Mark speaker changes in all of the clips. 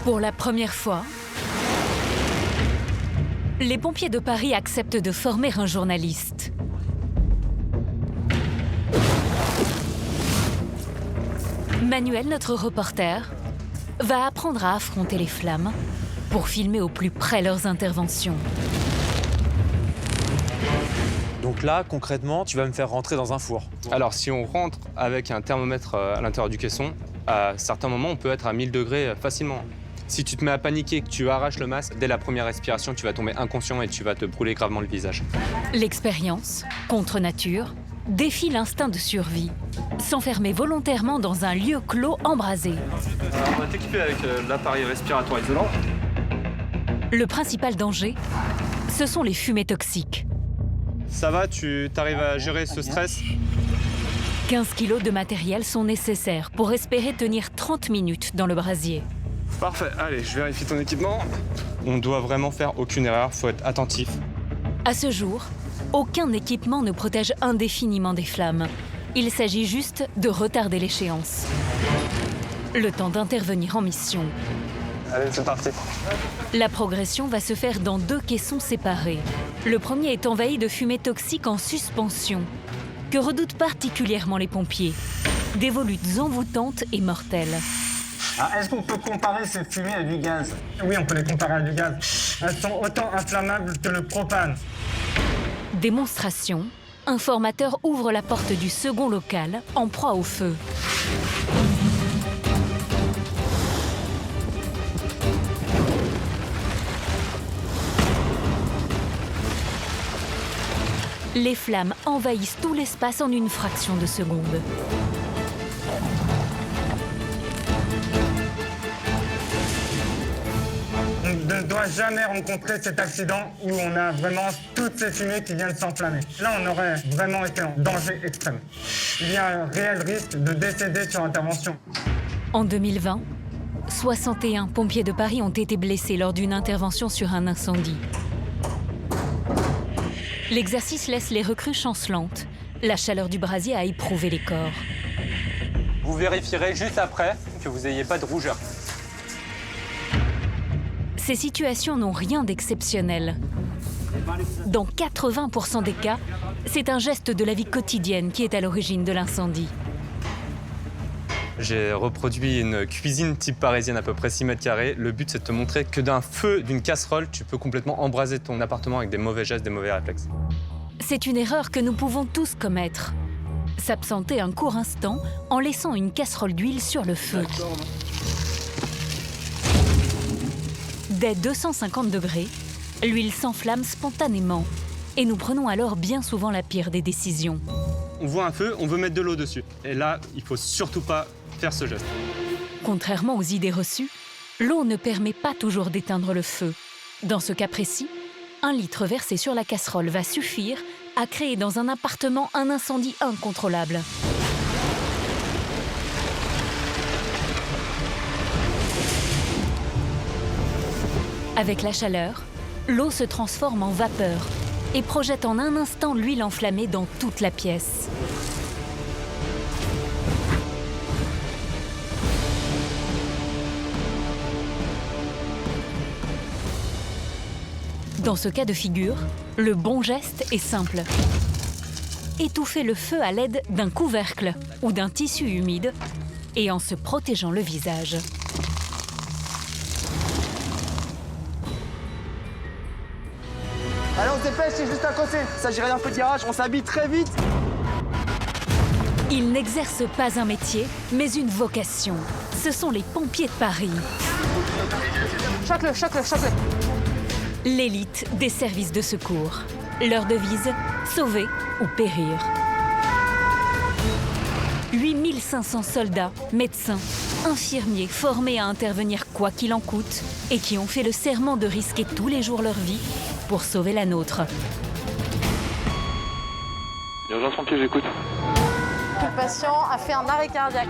Speaker 1: Pour la première fois, les pompiers de Paris acceptent de former un journaliste. Manuel, notre reporter, va apprendre à affronter les flammes pour filmer au plus près leurs interventions.
Speaker 2: Donc là, concrètement, tu vas me faire rentrer dans un four.
Speaker 3: Alors, si on rentre avec un thermomètre à l'intérieur du caisson, à certains moments, on peut être à 1000 degrés facilement. Si tu te mets à paniquer, que tu arraches le masque, dès la première respiration, tu vas tomber inconscient et tu vas te brûler gravement le visage.
Speaker 1: L'expérience, contre nature, défie l'instinct de survie. S'enfermer volontairement dans un lieu clos embrasé.
Speaker 3: On va t'équiper avec l'appareil respiratoire isolant.
Speaker 1: Le principal danger, ce sont les fumées toxiques.
Speaker 3: Ça va, tu arrives à gérer ce stress?
Speaker 1: 15 kilos de matériel sont nécessaires pour espérer tenir 30 minutes dans le brasier.
Speaker 3: Parfait, allez, je vérifie ton équipement. On doit vraiment faire aucune erreur, faut être attentif.
Speaker 1: À ce jour, aucun équipement ne protège indéfiniment des flammes. Il s'agit juste de retarder l'échéance. Le temps d'intervenir en mission.
Speaker 3: Allez, c'est parti.
Speaker 1: La progression va se faire dans 2 caissons séparés. Le premier est envahi de fumée toxique en suspension, que redoutent particulièrement les pompiers. Des volutes envoûtantes et mortelles.
Speaker 4: Est-ce qu'on peut comparer ces fumées à du gaz? Oui, on peut les comparer à du gaz. Elles sont autant inflammables que le propane.
Speaker 1: Démonstration, un formateur ouvre la porte du second local en proie au feu. Les flammes envahissent tout l'espace en une fraction de seconde.
Speaker 4: On ne doit jamais rencontrer cet accident où on a vraiment toutes ces fumées qui viennent s'enflammer. Là, on aurait vraiment été en danger extrême. Il y a un réel risque de décéder sur intervention.
Speaker 1: En 2020, 61 pompiers de Paris ont été blessés lors d'une intervention sur un incendie. L'exercice laisse les recrues chancelantes. La chaleur du brasier a éprouvé les corps.
Speaker 2: Vous vérifierez juste après que vous n'ayez pas de rougeur.
Speaker 1: Ces situations n'ont rien d'exceptionnel. Dans 80% des cas, c'est un geste de la vie quotidienne qui est à l'origine de l'incendie.
Speaker 3: J'ai reproduit une cuisine type parisienne à peu près 6 mètres carrés. Le but, c'est de te montrer que d'un feu, d'une casserole, tu peux complètement embraser ton appartement avec des mauvais gestes, des mauvais réflexes.
Speaker 1: C'est une erreur que nous pouvons tous commettre. S'absenter un court instant en laissant une casserole d'huile sur le feu. Dès 250 degrés, l'huile s'enflamme spontanément. Et nous prenons alors bien souvent la pire des décisions.
Speaker 3: On voit un feu, on veut mettre de l'eau dessus. Et là, il faut surtout pas faire ce geste.
Speaker 1: Contrairement aux idées reçues, l'eau ne permet pas toujours d'éteindre le feu. Dans ce cas précis, 1 litre versé sur la casserole va suffire à créer dans un appartement un incendie incontrôlable. Avec la chaleur, l'eau se transforme en vapeur et projette en un instant l'huile enflammée dans toute la pièce. Dans ce cas de figure, le bon geste est simple. Étouffer le feu à l'aide d'un couvercle ou d'un tissu humide et en se protégeant le visage.
Speaker 5: Allez, on se dépêche, c'est juste à côté. Il s'agirait d'un petit garage, on s'habille très vite.
Speaker 1: Ils n'exercent pas un métier, mais une vocation. Ce sont les pompiers de Paris.
Speaker 5: Choque-le.
Speaker 1: L'élite des services de secours. Leur devise, sauver ou périr. 8500 soldats, médecins, infirmiers formés à intervenir quoi qu'il en coûte et qui ont fait le serment de risquer tous les jours leur vie pour sauver la nôtre.
Speaker 3: Urgence pompier, j'écoute.
Speaker 6: Le patient a fait un arrêt cardiaque.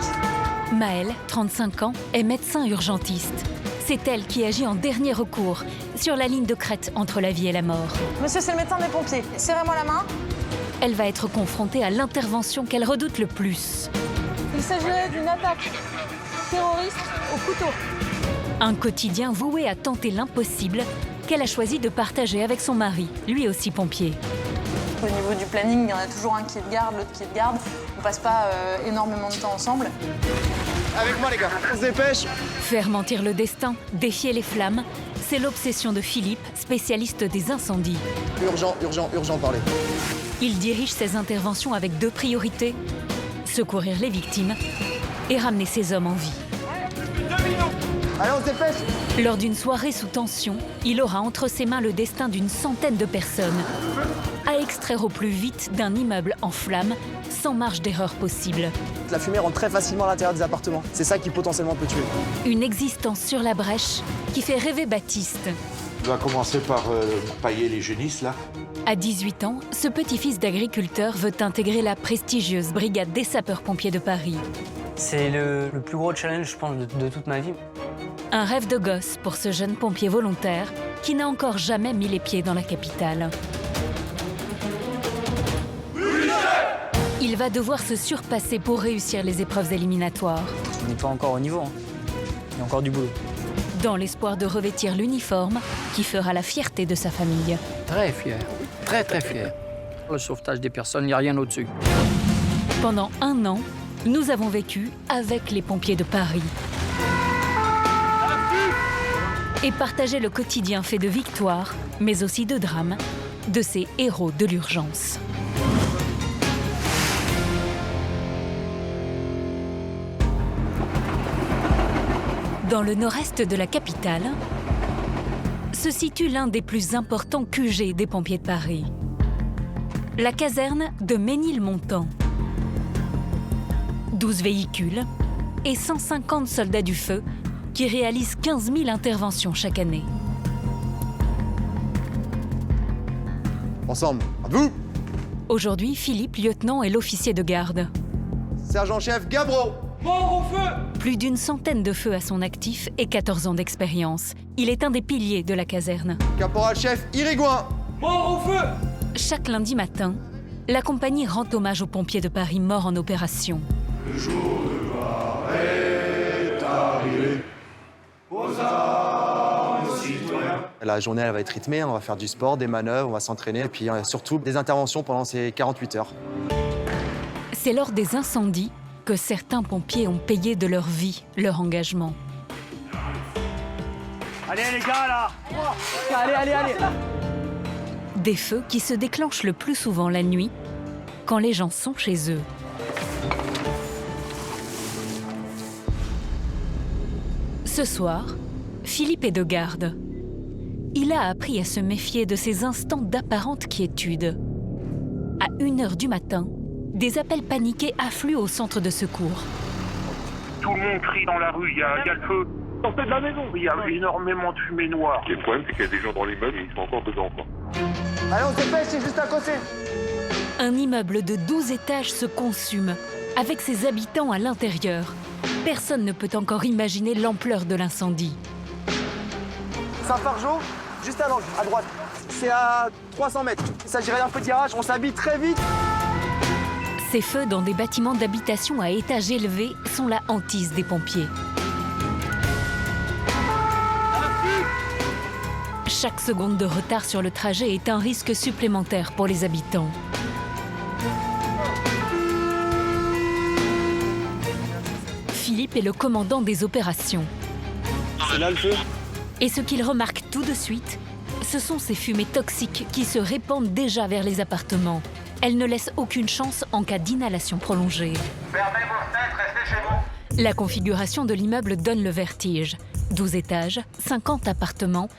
Speaker 1: Maëlle, 35 ans, est médecin urgentiste. C'est elle qui agit en dernier recours, sur la ligne de crête entre la vie et la mort.
Speaker 6: Monsieur, c'est le médecin des pompiers. Serrez-moi la main.
Speaker 1: Elle va être confrontée à l'intervention qu'elle redoute le plus.
Speaker 6: Il s'agirait d'une attaque terroriste au couteau.
Speaker 1: Un quotidien voué à tenter l'impossible qu'elle a choisi de partager avec son mari, lui aussi pompier.
Speaker 6: Au niveau du planning, il y en a toujours un qui est de garde, l'autre qui est de garde. On passe pas énormément de temps ensemble.
Speaker 5: Avec moi les gars, on se dépêche.
Speaker 1: Faire mentir le destin, défier les flammes, c'est l'obsession de Philippe, spécialiste des incendies.
Speaker 5: Urgent, urgent, urgent, parler.
Speaker 1: Il dirige ses interventions avec 2 priorités, secourir les victimes et ramener ses hommes en vie.
Speaker 5: Allez, on se dépêche.
Speaker 1: Lors d'une soirée sous tension, il aura entre ses mains le destin d'une centaine de personnes, à extraire au plus vite d'un immeuble en flammes, sans marge d'erreur possible.
Speaker 5: La fumée rentre très facilement à l'intérieur des appartements. C'est ça qui potentiellement peut tuer.
Speaker 1: Une existence sur la brèche qui fait rêver Baptiste.
Speaker 7: On va commencer par pailler les génisses, là.
Speaker 1: À 18 ans, ce petit-fils d'agriculteur veut intégrer la prestigieuse brigade des sapeurs-pompiers de Paris.
Speaker 8: C'est le plus gros challenge, je pense, de toute ma vie.
Speaker 1: Un rêve de gosse pour ce jeune pompier volontaire qui n'a encore jamais mis les pieds dans la capitale. Il va devoir se surpasser pour réussir les épreuves éliminatoires.
Speaker 8: On n'est pas encore au niveau, hein. Il y a encore du boulot.
Speaker 1: Dans l'espoir de revêtir l'uniforme qui fera la fierté de sa famille.
Speaker 9: Très fier, très très fier. Le sauvetage des personnes, il n'y a rien au-dessus.
Speaker 1: Pendant 1 an, nous avons vécu avec les pompiers de Paris. Et partagé le quotidien fait de victoires, mais aussi de drames, de ces héros de l'urgence. Dans le nord-est de la capitale, se situe l'un des plus importants QG des pompiers de Paris. La caserne de Ménilmontant. 12 véhicules et 150 soldats du feu qui réalisent 15 000 interventions chaque année.
Speaker 5: Ensemble, à vous.
Speaker 1: Aujourd'hui, Philippe, lieutenant, est l'officier de garde.
Speaker 5: Sergent-chef Gabreau.
Speaker 1: Plus d'une centaine de feux à son actif et 14 ans d'expérience. Il est un des piliers de la caserne.
Speaker 5: Caporal-chef Irigouin.
Speaker 1: Chaque lundi matin, la compagnie rend hommage aux pompiers de Paris morts en opération.
Speaker 7: Le jour de gloire est arrivé. Aux armes, citoyens.
Speaker 5: La journée, elle va être rythmée. On va faire du sport, des manœuvres, on va s'entraîner. Et puis surtout, des interventions pendant ces 48 heures.
Speaker 1: C'est lors des incendies que certains pompiers ont payé de leur vie leur engagement.
Speaker 5: Allez les gars, là. Allez.
Speaker 1: Des feux qui se déclenchent le plus souvent la nuit, quand les gens sont chez eux. Ce soir, Philippe est de garde. Il a appris à se méfier de ces instants d'apparente quiétude. À 1h du matin, des appels paniqués affluent au centre de secours.
Speaker 10: Tout le monde crie dans la rue, il y a le feu. Sortez de la maison. Il y a énormément de fumée noire.
Speaker 11: Le problème, c'est qu'il y a des gens dans l'immeuble et ils sont encore dedans, quoi.
Speaker 5: Allez, on se dépêche, c'est juste à côté.
Speaker 1: Un immeuble de 12 étages se consume, avec ses habitants à l'intérieur. Personne ne peut encore imaginer l'ampleur de l'incendie.
Speaker 5: Saint-Fargeau, juste à l'angle, à droite. C'est à 300 mètres. Il s'agirait d'un petit garage, on s'habille très vite.
Speaker 1: Ces feux dans des bâtiments d'habitation à étage élevé sont la hantise des pompiers. Chaque seconde de retard sur le trajet est un risque supplémentaire pour les habitants. Philippe est le commandant des opérations.
Speaker 5: C'est là le feu.
Speaker 1: Et ce qu'il remarque tout de suite, ce sont ces fumées toxiques qui se répandent déjà vers les appartements. Elles ne laissent aucune chance en cas d'inhalation prolongée.
Speaker 10: Fermez vos fenêtres, restez chez vous.
Speaker 1: La configuration de l'immeuble donne le vertige. 12 étages, 50 appartements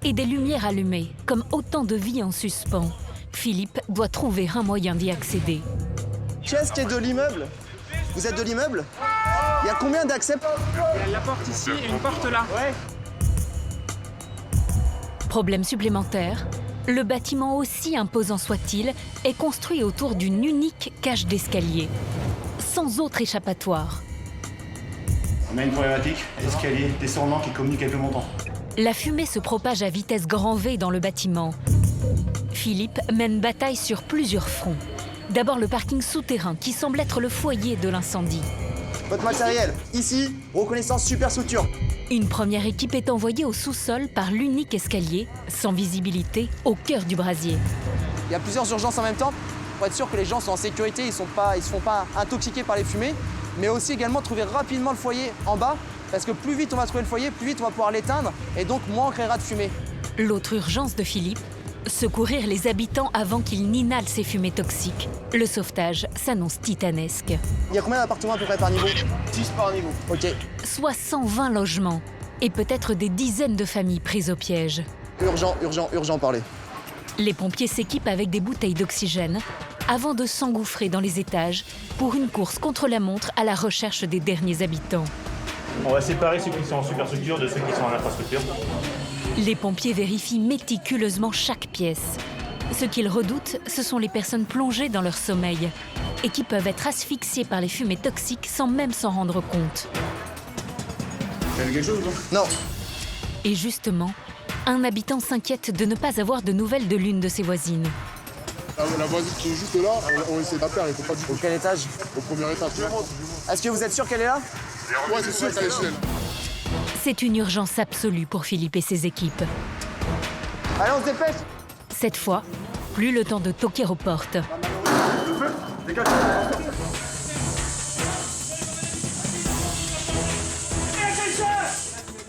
Speaker 1: et des lumières allumées, comme autant de vies en suspens. Philippe doit trouver un moyen d'y accéder.
Speaker 5: Qui est-ce qui est de l'immeuble? Vous êtes de l'immeuble? Il y a combien d'accès?
Speaker 4: Il y a la porte ici et une porte là.
Speaker 5: Ouais.
Speaker 1: Problème supplémentaire, le bâtiment, aussi imposant soit-il, est construit autour d'une unique cage d'escalier, sans autre échappatoire.
Speaker 7: On a une problématique, escalier descendant qui communique avec le montant.
Speaker 1: La fumée se propage à vitesse grand V dans le bâtiment. Philippe mène bataille sur plusieurs fronts. D'abord le parking souterrain qui semble être le foyer de l'incendie.
Speaker 5: Votre matériel, ici, reconnaissance super structure.
Speaker 1: Une première équipe est envoyée au sous-sol par l'unique escalier, sans visibilité, au cœur du brasier.
Speaker 5: Il y a plusieurs urgences en même temps pour être sûr que les gens sont en sécurité, ils ne se font pas intoxiquer par les fumées, mais aussi également trouver rapidement le foyer en bas, parce que plus vite on va trouver le foyer, plus vite on va pouvoir l'éteindre, et donc moins on créera de fumée.
Speaker 1: L'autre urgence de Philippe, secourir les habitants avant qu'ils n'inhalent ces fumées toxiques. Le sauvetage s'annonce titanesque.
Speaker 5: Il y a combien d'appartements à peu près par niveau? 10 par niveau. Ok.
Speaker 1: Soit 120 logements, et peut-être des dizaines de familles prises au piège.
Speaker 5: Urgent, parlez.
Speaker 1: Les pompiers s'équipent avec des bouteilles d'oxygène avant de s'engouffrer dans les étages pour une course contre la montre à la recherche des derniers habitants.
Speaker 10: On va séparer ceux qui sont en superstructure de ceux qui sont en infrastructure.
Speaker 1: Les pompiers vérifient méticuleusement chaque pièce. Ce qu'ils redoutent, ce sont les personnes plongées dans leur sommeil et qui peuvent être asphyxiées par les fumées toxiques sans même s'en rendre compte.
Speaker 7: T'as vu quelque chose ou pas?
Speaker 5: Non.
Speaker 1: Et justement, un habitant s'inquiète de ne pas avoir de nouvelles de l'une de ses voisines.
Speaker 11: La voisine qui est juste là, on essaie d'appeler, elle répond pas du tout.
Speaker 5: Au quel étage?
Speaker 11: Au premier étage.
Speaker 5: Est-ce que vous êtes sûr qu'elle est là?
Speaker 11: Ouais, c'est sûr qu'elle est chez elle.
Speaker 1: C'est une urgence absolue pour Philippe et ses équipes.
Speaker 5: Allez, on se dépêche.
Speaker 1: Cette fois, plus le temps de toquer aux portes.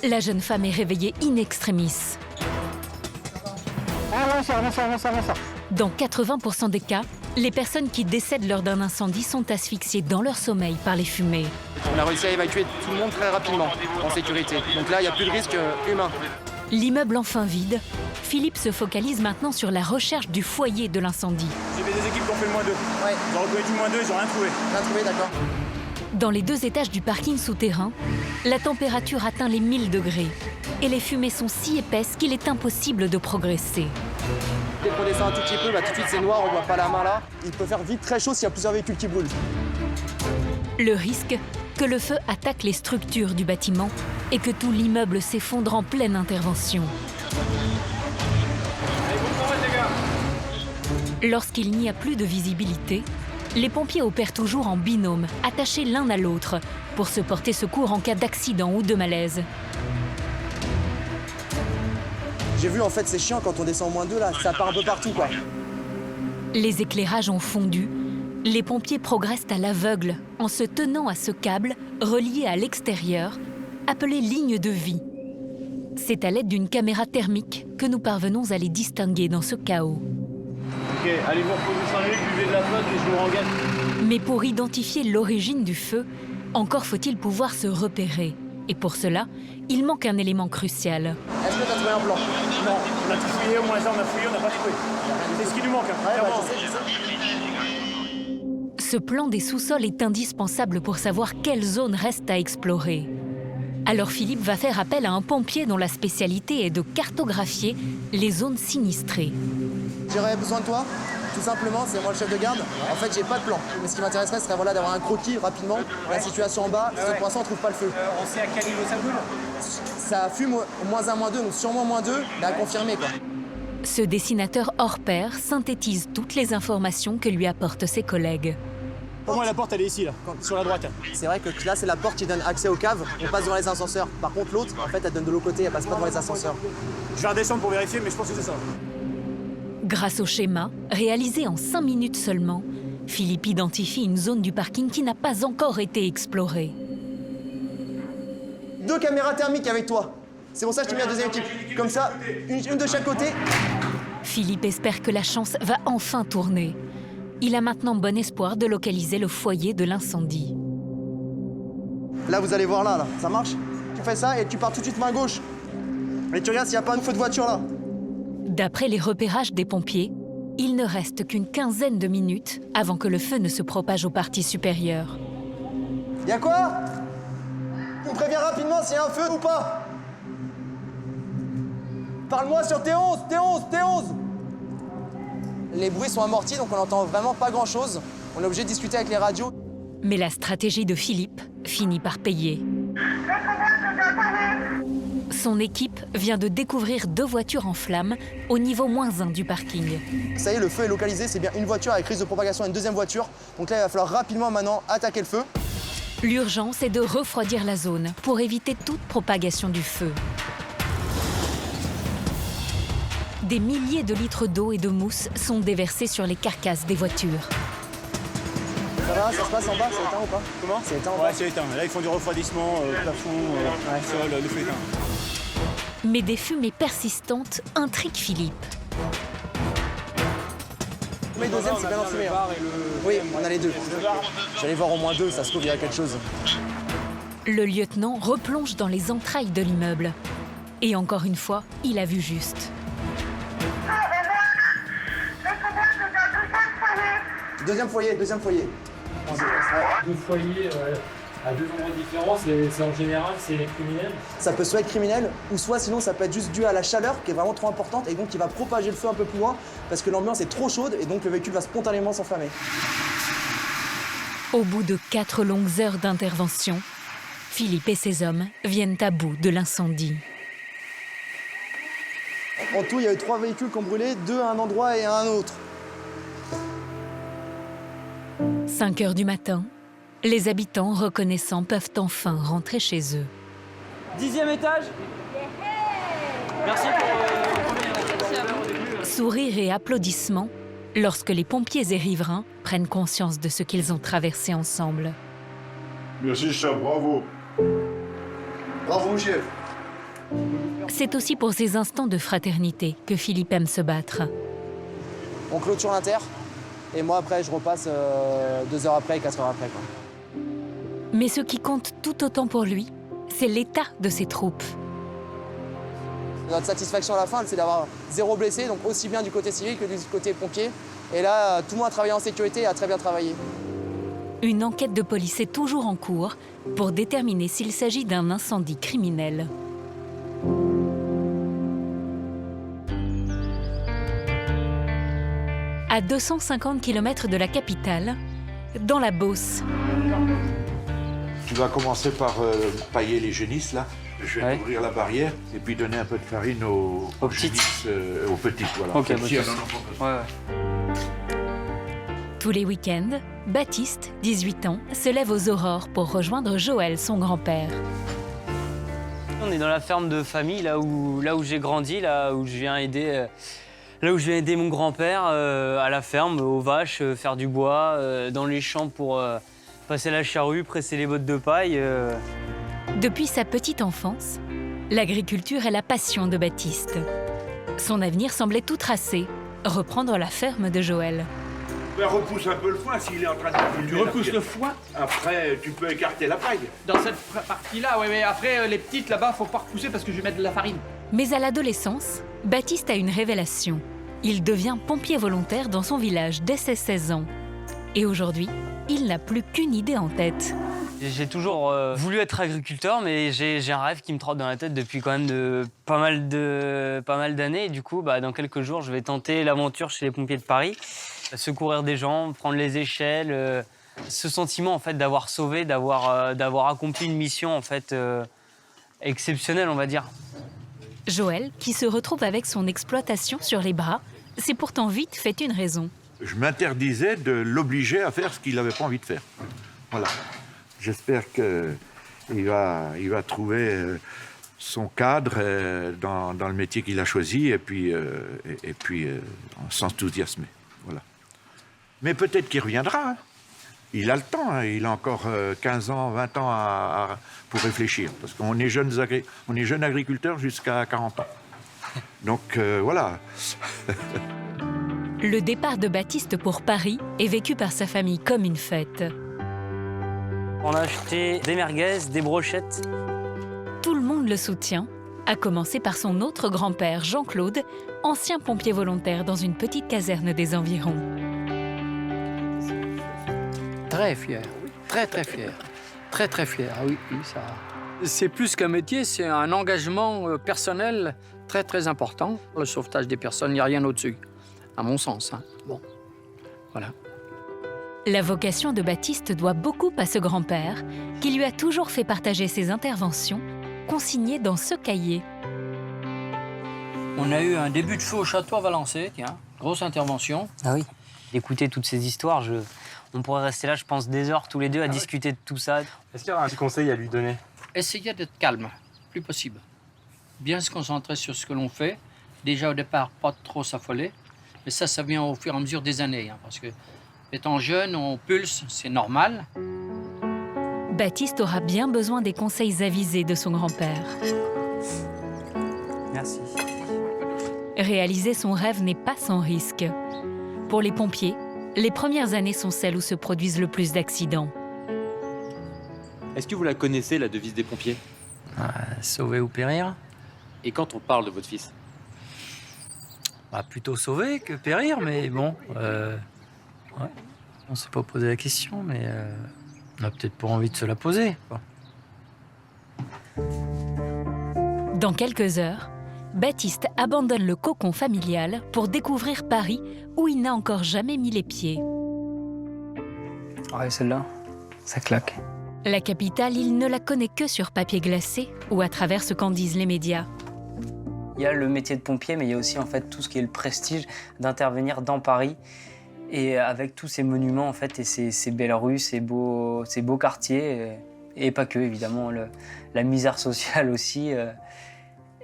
Speaker 1: La jeune femme est réveillée in extremis. Dans 80% des cas, les personnes qui décèdent lors d'un incendie sont asphyxiées dans leur sommeil par les fumées.
Speaker 5: On a réussi à évacuer tout le monde très rapidement, en sécurité. Donc là, il n'y a plus de risque humain.
Speaker 1: L'immeuble enfin vide, Philippe se focalise maintenant sur la recherche du foyer de l'incendie.
Speaker 10: J'ai fait des équipes qui ont fait le -2.
Speaker 5: Ouais.
Speaker 10: Ils ont reconnu tout le -2, ils ont rien trouvé.
Speaker 5: Bien trouvé, d'accord.
Speaker 1: Dans les 2 étages du parking souterrain, la température atteint les 1000 degrés et les fumées sont si épaisses qu'il est impossible de progresser.
Speaker 5: Dès qu'on descend un tout petit peu, tout de suite c'est noir, on voit pas la main là. Il peut faire vite très chaud s'il y a plusieurs véhicules qui brûlent.
Speaker 1: Le risque que le feu attaque les structures du bâtiment et que tout l'immeuble s'effondre en pleine intervention. Lorsqu'il n'y a plus de visibilité, les pompiers opèrent toujours en binôme, attachés l'un à l'autre, pour se porter secours en cas d'accident ou de malaise.
Speaker 5: J'ai vu en fait c'est chiant quand on descend au -2 là, ça part un peu partout quoi.
Speaker 1: Les éclairages ont fondu. Les pompiers progressent à l'aveugle en se tenant à ce câble relié à l'extérieur, appelé ligne de vie. C'est à l'aide d'une caméra thermique que nous parvenons à les distinguer dans ce chaos.
Speaker 10: Ok, allez vous reposer 5 minutes, buvez de la flotte et je vous rengaine.
Speaker 1: Mais pour identifier l'origine du feu, encore faut-il pouvoir se repérer. Et pour cela, il manque un élément crucial.
Speaker 5: Est-ce que tu as trouvé un plan?
Speaker 10: Non, on a tout fouillé, au moins ça on a fouillé, on n'a pas trouvé. C'est ce qui nous manque. Hein.
Speaker 5: Je sais.
Speaker 1: Ce plan des sous-sols est indispensable pour savoir quelle zone reste à explorer. Alors Philippe va faire appel à un pompier dont la spécialité est de cartographier les zones sinistrées.
Speaker 5: J'aurais besoin de toi, tout simplement, c'est moi le chef de garde. En fait, j'ai pas de plan. Mais ce qui m'intéresserait serait d'avoir un croquis rapidement, la situation en bas, parce que pour l'instant on trouve pas le feu.
Speaker 10: On sait à quel niveau ça brûle?
Speaker 5: Ça fume au -1, -2, donc sûrement -2, mais à confirmer quoi.
Speaker 1: Ce dessinateur hors pair synthétise toutes les informations que lui apportent ses collègues.
Speaker 10: Pour moi la porte elle est ici là, sur la droite.
Speaker 5: C'est vrai que là c'est la porte qui donne accès aux caves, on passe devant les ascenseurs. Par contre l'autre, en fait elle donne de l'autre côté, elle passe pas devant les ascenseurs.
Speaker 10: Je vais redescendre pour vérifier, mais je pense que c'est ça.
Speaker 1: Grâce au schéma, réalisé en 5 minutes seulement, Philippe identifie une zone du parking qui n'a pas encore été explorée.
Speaker 5: 2 caméras thermiques avec toi. C'est pour ça que je t'ai mis la deuxième équipe. Comme ça, une de chaque côté.
Speaker 1: Philippe espère que la chance va enfin tourner. Il a maintenant bon espoir de localiser le foyer de l'incendie.
Speaker 5: Là, vous allez voir là, ça marche? Tu fais ça et tu pars tout de suite main gauche. Et tu regardes s'il n'y a pas un feu de voiture là.
Speaker 1: D'après les repérages des pompiers, il ne reste qu'une quinzaine de minutes avant que le feu ne se propage aux parties supérieures.
Speaker 5: Y'a quoi? Tu me préviens rapidement s'il y a un feu ou pas? Parle-moi sur T11, T11, T11. Les bruits sont amortis, donc on n'entend vraiment pas grand-chose. On est obligé de discuter avec les radios.
Speaker 1: Mais la stratégie de Philippe finit par payer. Son équipe vient de découvrir 2 voitures en flammes au niveau -1 du parking.
Speaker 5: Ça y est, le feu est localisé, c'est bien une voiture avec risque de propagation à une deuxième voiture. Donc là, il va falloir rapidement maintenant attaquer le feu.
Speaker 1: L'urgence est de refroidir la zone pour éviter toute propagation du feu. Des milliers de litres d'eau et de mousse sont déversés sur les carcasses des voitures.
Speaker 5: Ça va, ça se passe en bas, c'est éteint ou pas?
Speaker 7: Comment?
Speaker 5: C'est éteint en bas?
Speaker 7: Ouais, c'est éteint. Là, ils font du refroidissement, plafond, sol, le feu éteint.
Speaker 1: Mais des fumées persistantes intriguent Philippe.
Speaker 5: Mais le deuxième, c'est bien enfumé. Hein. Oui, on a les deux. J'allais voir au moins deux, ça se trouve, il y a quelque chose.
Speaker 1: Le lieutenant replonge dans les entrailles de l'immeuble. Et encore une fois, il a vu juste.
Speaker 5: Deuxième foyer, deuxième foyer.
Speaker 12: Deux foyers à deux endroits différents, c'est en général, c'est les criminels.
Speaker 5: Ça peut soit être criminel, ou soit sinon ça peut être juste dû à la chaleur qui est vraiment trop importante et donc qui va propager le feu un peu plus loin parce que l'ambiance est trop chaude et donc le véhicule va spontanément s'enflammer.
Speaker 1: Au bout de 4 longues heures d'intervention, Philippe et ses hommes viennent à bout de l'incendie.
Speaker 5: En tout, il y a eu 3 véhicules qui ont brûlé, 2 à un endroit et à un autre.
Speaker 1: 5 heures du matin, les habitants reconnaissants peuvent enfin rentrer chez eux.
Speaker 8: 10e étage. Merci pour...
Speaker 1: Sourires et applaudissements lorsque les pompiers et riverains prennent conscience de ce qu'ils ont traversé ensemble.
Speaker 11: Merci, chef, bravo. Bravo, chef.
Speaker 1: C'est aussi pour ces instants de fraternité que Philippe aime se battre.
Speaker 5: On clôture l'inter et moi après je repasse 2 heures après, 4 heures après. Quoi.
Speaker 1: Mais ce qui compte tout autant pour lui, c'est l'état de ses troupes.
Speaker 5: Notre satisfaction à la fin, c'est d'avoir 0 blessé, donc aussi bien du côté civil que du côté pompier. Et là, tout le monde a travaillé en sécurité et a très bien travaillé.
Speaker 1: Une enquête de police est toujours en cours pour déterminer s'il s'agit d'un incendie criminel. À 250 km de la capitale, dans la Beauce.
Speaker 13: Tu vas commencer par pailler les génisses, là. Je vais ouvrir la barrière et puis donner un peu de farine aux génisses, aux petites. Voilà.
Speaker 8: Ok,
Speaker 1: Tous les week-ends, Baptiste, 18 ans, se lève aux aurores pour rejoindre Joël, son grand-père.
Speaker 8: On est dans la ferme de famille, là où j'ai grandi, là où je viens aider mon grand-père à la ferme, aux vaches, faire du bois, dans les champs pour passer la charrue, presser les bottes de paille.
Speaker 1: Depuis sa petite enfance, l'agriculture est la passion de Baptiste. Son avenir semblait tout tracé, reprendre la ferme de Joël.
Speaker 13: Ben, repousse un peu le foin s'il est en train de...
Speaker 14: Tu repousses le foin?
Speaker 13: Après, tu peux écarter la paille.
Speaker 14: Dans cette partie-là, oui, mais après, les petites là-bas, faut pas repousser parce que je vais mettre de la farine.
Speaker 1: Mais à l'adolescence, Baptiste a une révélation. Il devient pompier volontaire dans son village dès ses 16 ans. Et aujourd'hui, il n'a plus qu'une idée en tête.
Speaker 8: J'ai toujours voulu être agriculteur, mais j'ai un rêve qui me trotte dans la tête depuis quand même pas mal d'années. Et du coup, dans quelques jours, je vais tenter l'aventure chez les pompiers de Paris. Secourir des gens, prendre les échelles. Ce sentiment en fait, d'avoir sauvé, d'avoir accompli une mission en fait, exceptionnelle, on va dire.
Speaker 1: Joël, qui se retrouve avec son exploitation sur les bras, s'est pourtant vite fait une raison.
Speaker 13: Je m'interdisais de l'obliger à faire ce qu'il n'avait pas envie de faire. Voilà. J'espère qu'il va trouver son cadre dans le métier qu'il a choisi et puis s'enthousiasmer. Voilà. Mais peut-être qu'il reviendra. Hein. Il a le temps, hein. Il a encore 15 ans, 20 ans pour réfléchir. Parce qu'on est jeunes agriculteurs jusqu'à 40 ans. Donc voilà.
Speaker 1: Le départ de Baptiste pour Paris est vécu par sa famille comme une fête.
Speaker 8: On a acheté des merguez, des brochettes.
Speaker 1: Tout le monde le soutient, à commencer par son autre grand-père, Jean-Claude, ancien pompier volontaire dans une petite caserne des environs.
Speaker 9: Très fier, oui. Très, très fier. Très, très fier, oui, ça. C'est plus qu'un métier, c'est un engagement personnel très, très important. Le sauvetage des personnes, il n'y a rien au-dessus, à mon sens. Hein. Bon, voilà.
Speaker 1: La vocation de Baptiste doit beaucoup à ce grand-père, qui lui a toujours fait partager ses interventions, consignées dans ce cahier.
Speaker 9: On a eu un début de feu au château à Valençay, tiens, grosse intervention.
Speaker 8: Ah oui. D'écouter toutes ces histoires, On pourrait rester là, je pense, des heures tous les deux à discuter de tout ça.
Speaker 3: Est-ce qu'il y a un petit conseil à lui donner?
Speaker 9: Essayez d'être calme, plus possible. Bien se concentrer sur ce que l'on fait. Déjà au départ, pas trop s'affoler. Mais ça vient au fur et à mesure des années. Hein, parce que étant jeune, on pulse, c'est normal.
Speaker 1: Baptiste aura bien besoin des conseils avisés de son grand-père.
Speaker 8: Merci.
Speaker 1: Réaliser son rêve n'est pas sans risque. Pour les pompiers, les premières années sont celles où se produisent le plus d'accidents.
Speaker 15: Est-ce que vous la connaissez, la devise des pompiers?
Speaker 8: Sauver ou périr?
Speaker 15: Et quand on parle de votre fils?
Speaker 8: Plutôt sauver que périr, mais bon... Ouais. On s'est pas posé la question, mais on a peut-être pas envie de se la poser, quoi.
Speaker 1: Dans quelques heures, Baptiste abandonne le cocon familial pour découvrir Paris, où il n'a encore jamais mis les pieds.
Speaker 8: Ouais, celle-là, ça claque.
Speaker 1: La capitale, il ne la connaît que sur papier glacé ou à travers ce qu'en disent les médias.
Speaker 8: Il y a le métier de pompier, mais il y a aussi en fait tout ce qui est le prestige d'intervenir dans Paris et avec tous ces monuments en fait et ces belles rues, ces beaux quartiers et pas que évidemment la misère sociale aussi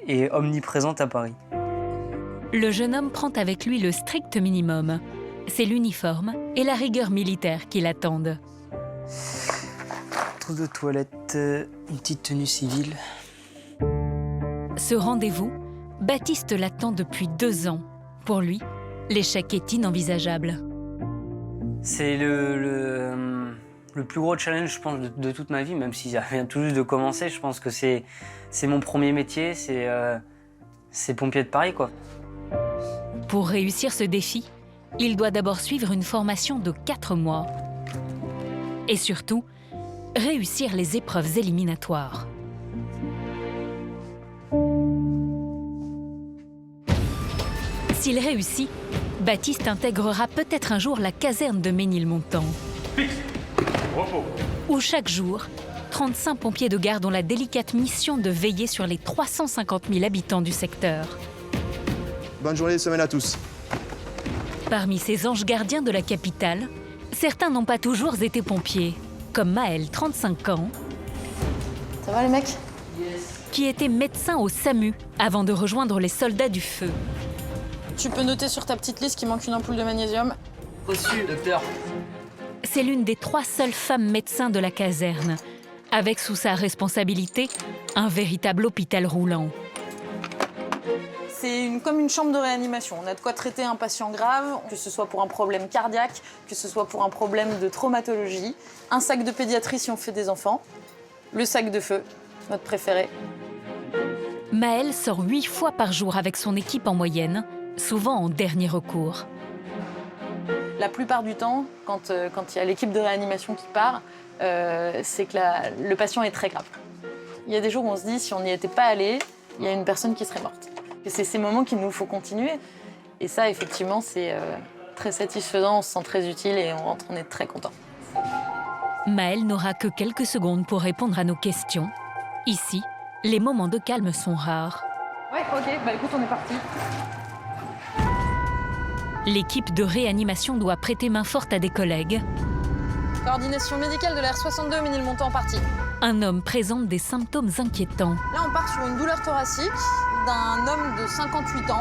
Speaker 8: est omniprésente à Paris.
Speaker 1: Le jeune homme prend avec lui le strict minimum. C'est l'uniforme et la rigueur militaire qui l'attendent.
Speaker 8: Trousse de toilette, une petite tenue civile.
Speaker 1: Ce rendez-vous, Baptiste l'attend depuis 2 ans. Pour lui, l'échec est inenvisageable.
Speaker 8: C'est le plus gros challenge, je pense, de toute ma vie, même si ça vient tout juste de commencer. Je pense que c'est mon premier métier, c'est pompier de Paris, quoi.
Speaker 1: Pour réussir ce défi, il doit d'abord suivre une formation de 4 mois. Et surtout, réussir les épreuves éliminatoires. S'il réussit, Baptiste intégrera peut-être un jour la caserne de Ménilmontant. Où chaque jour, 35 pompiers de garde ont la délicate mission de veiller sur les 350 000 habitants du secteur.
Speaker 5: Bonne journée de semaine à tous.
Speaker 1: Parmi ces anges gardiens de la capitale, certains n'ont pas toujours été pompiers, comme Maël, 35 ans,
Speaker 6: Ça va les mecs?
Speaker 1: qui était médecin au SAMU avant de rejoindre les soldats du feu.
Speaker 6: Tu peux noter sur ta petite liste qu'il manque une ampoule de magnésium.
Speaker 9: Reçu, docteur.
Speaker 1: C'est l'une des 3 seules femmes médecins de la caserne, avec sous sa responsabilité un véritable hôpital roulant.
Speaker 6: C'est comme une chambre de réanimation. On a de quoi traiter un patient grave, que ce soit pour un problème cardiaque, que ce soit pour un problème de traumatologie. Un sac de pédiatrie si on fait des enfants. Le sac de feu, notre préféré.
Speaker 1: Maël sort 8 fois par jour avec son équipe en moyenne, souvent en dernier recours.
Speaker 6: La plupart du temps, quand il y a l'équipe de réanimation qui part, c'est que le patient est très grave. Il y a des jours où on se dit, si on n'y était pas allé, il y a une personne qui serait morte. Et c'est ces moments qu'il nous faut continuer. Et ça, effectivement, c'est très satisfaisant, on se sent très utile et on rentre, on est très content.
Speaker 1: Maël n'aura que quelques secondes pour répondre à nos questions. Ici, les moments de calme sont rares.
Speaker 6: Ouais, ok, bah écoute, on est parti.
Speaker 1: L'équipe de réanimation doit prêter main forte à des collègues.
Speaker 6: Coordination médicale de l'R62, Ménilmontant parti.
Speaker 1: Un homme présente des symptômes inquiétants.
Speaker 6: Là, on part sur une douleur thoracique d'un homme de 58 ans.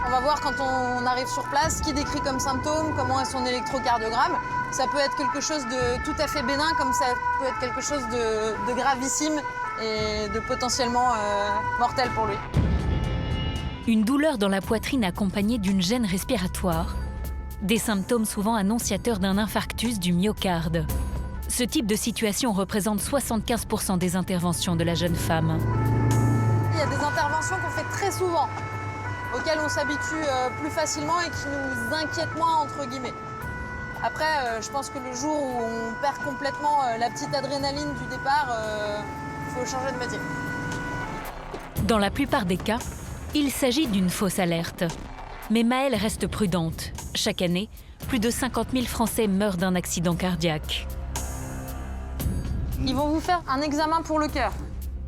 Speaker 6: On va voir quand on arrive sur place ce qu'il décrit comme symptômes, comment est son électrocardiogramme. Ça peut être quelque chose de tout à fait bénin, comme ça peut être quelque chose de gravissime et de potentiellement mortel pour lui.
Speaker 1: Une douleur dans la poitrine accompagnée d'une gêne respiratoire. Des symptômes souvent annonciateurs d'un infarctus du myocarde. Ce type de situation représente 75% des interventions de la jeune femme.
Speaker 6: Il y a des interventions qu'on fait très souvent, auxquelles on s'habitue plus facilement et qui nous inquiètent moins, entre guillemets. Après, je pense que le jour où on perd complètement la petite adrénaline du départ, il faut changer de métier.
Speaker 1: Dans la plupart des cas, il s'agit d'une fausse alerte. Mais Maëlle reste prudente. Chaque année, plus de 50 000 Français meurent d'un accident cardiaque.
Speaker 6: Ils vont vous faire un examen pour le cœur.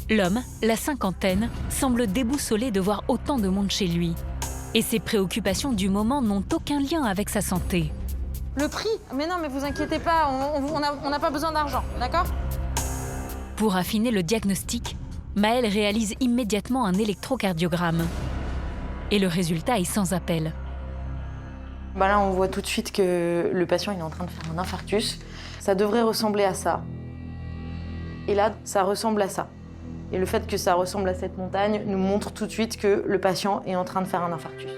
Speaker 1: L'homme, la cinquantaine, semble déboussolé de voir autant de monde chez lui. Et ses préoccupations du moment n'ont aucun lien avec sa santé.
Speaker 6: Le prix? Mais non, mais vous inquiétez pas, on n'a pas besoin d'argent, d'accord?
Speaker 1: Pour affiner le diagnostic, Maëlle réalise immédiatement un électrocardiogramme. Et le résultat est sans appel.
Speaker 6: Bah là, on voit tout de suite que le patient il est en train de faire un infarctus. Ça devrait ressembler à ça. Et là, ça ressemble à ça. Et le fait que ça ressemble à cette montagne nous montre tout de suite que le patient est en train de faire un infarctus.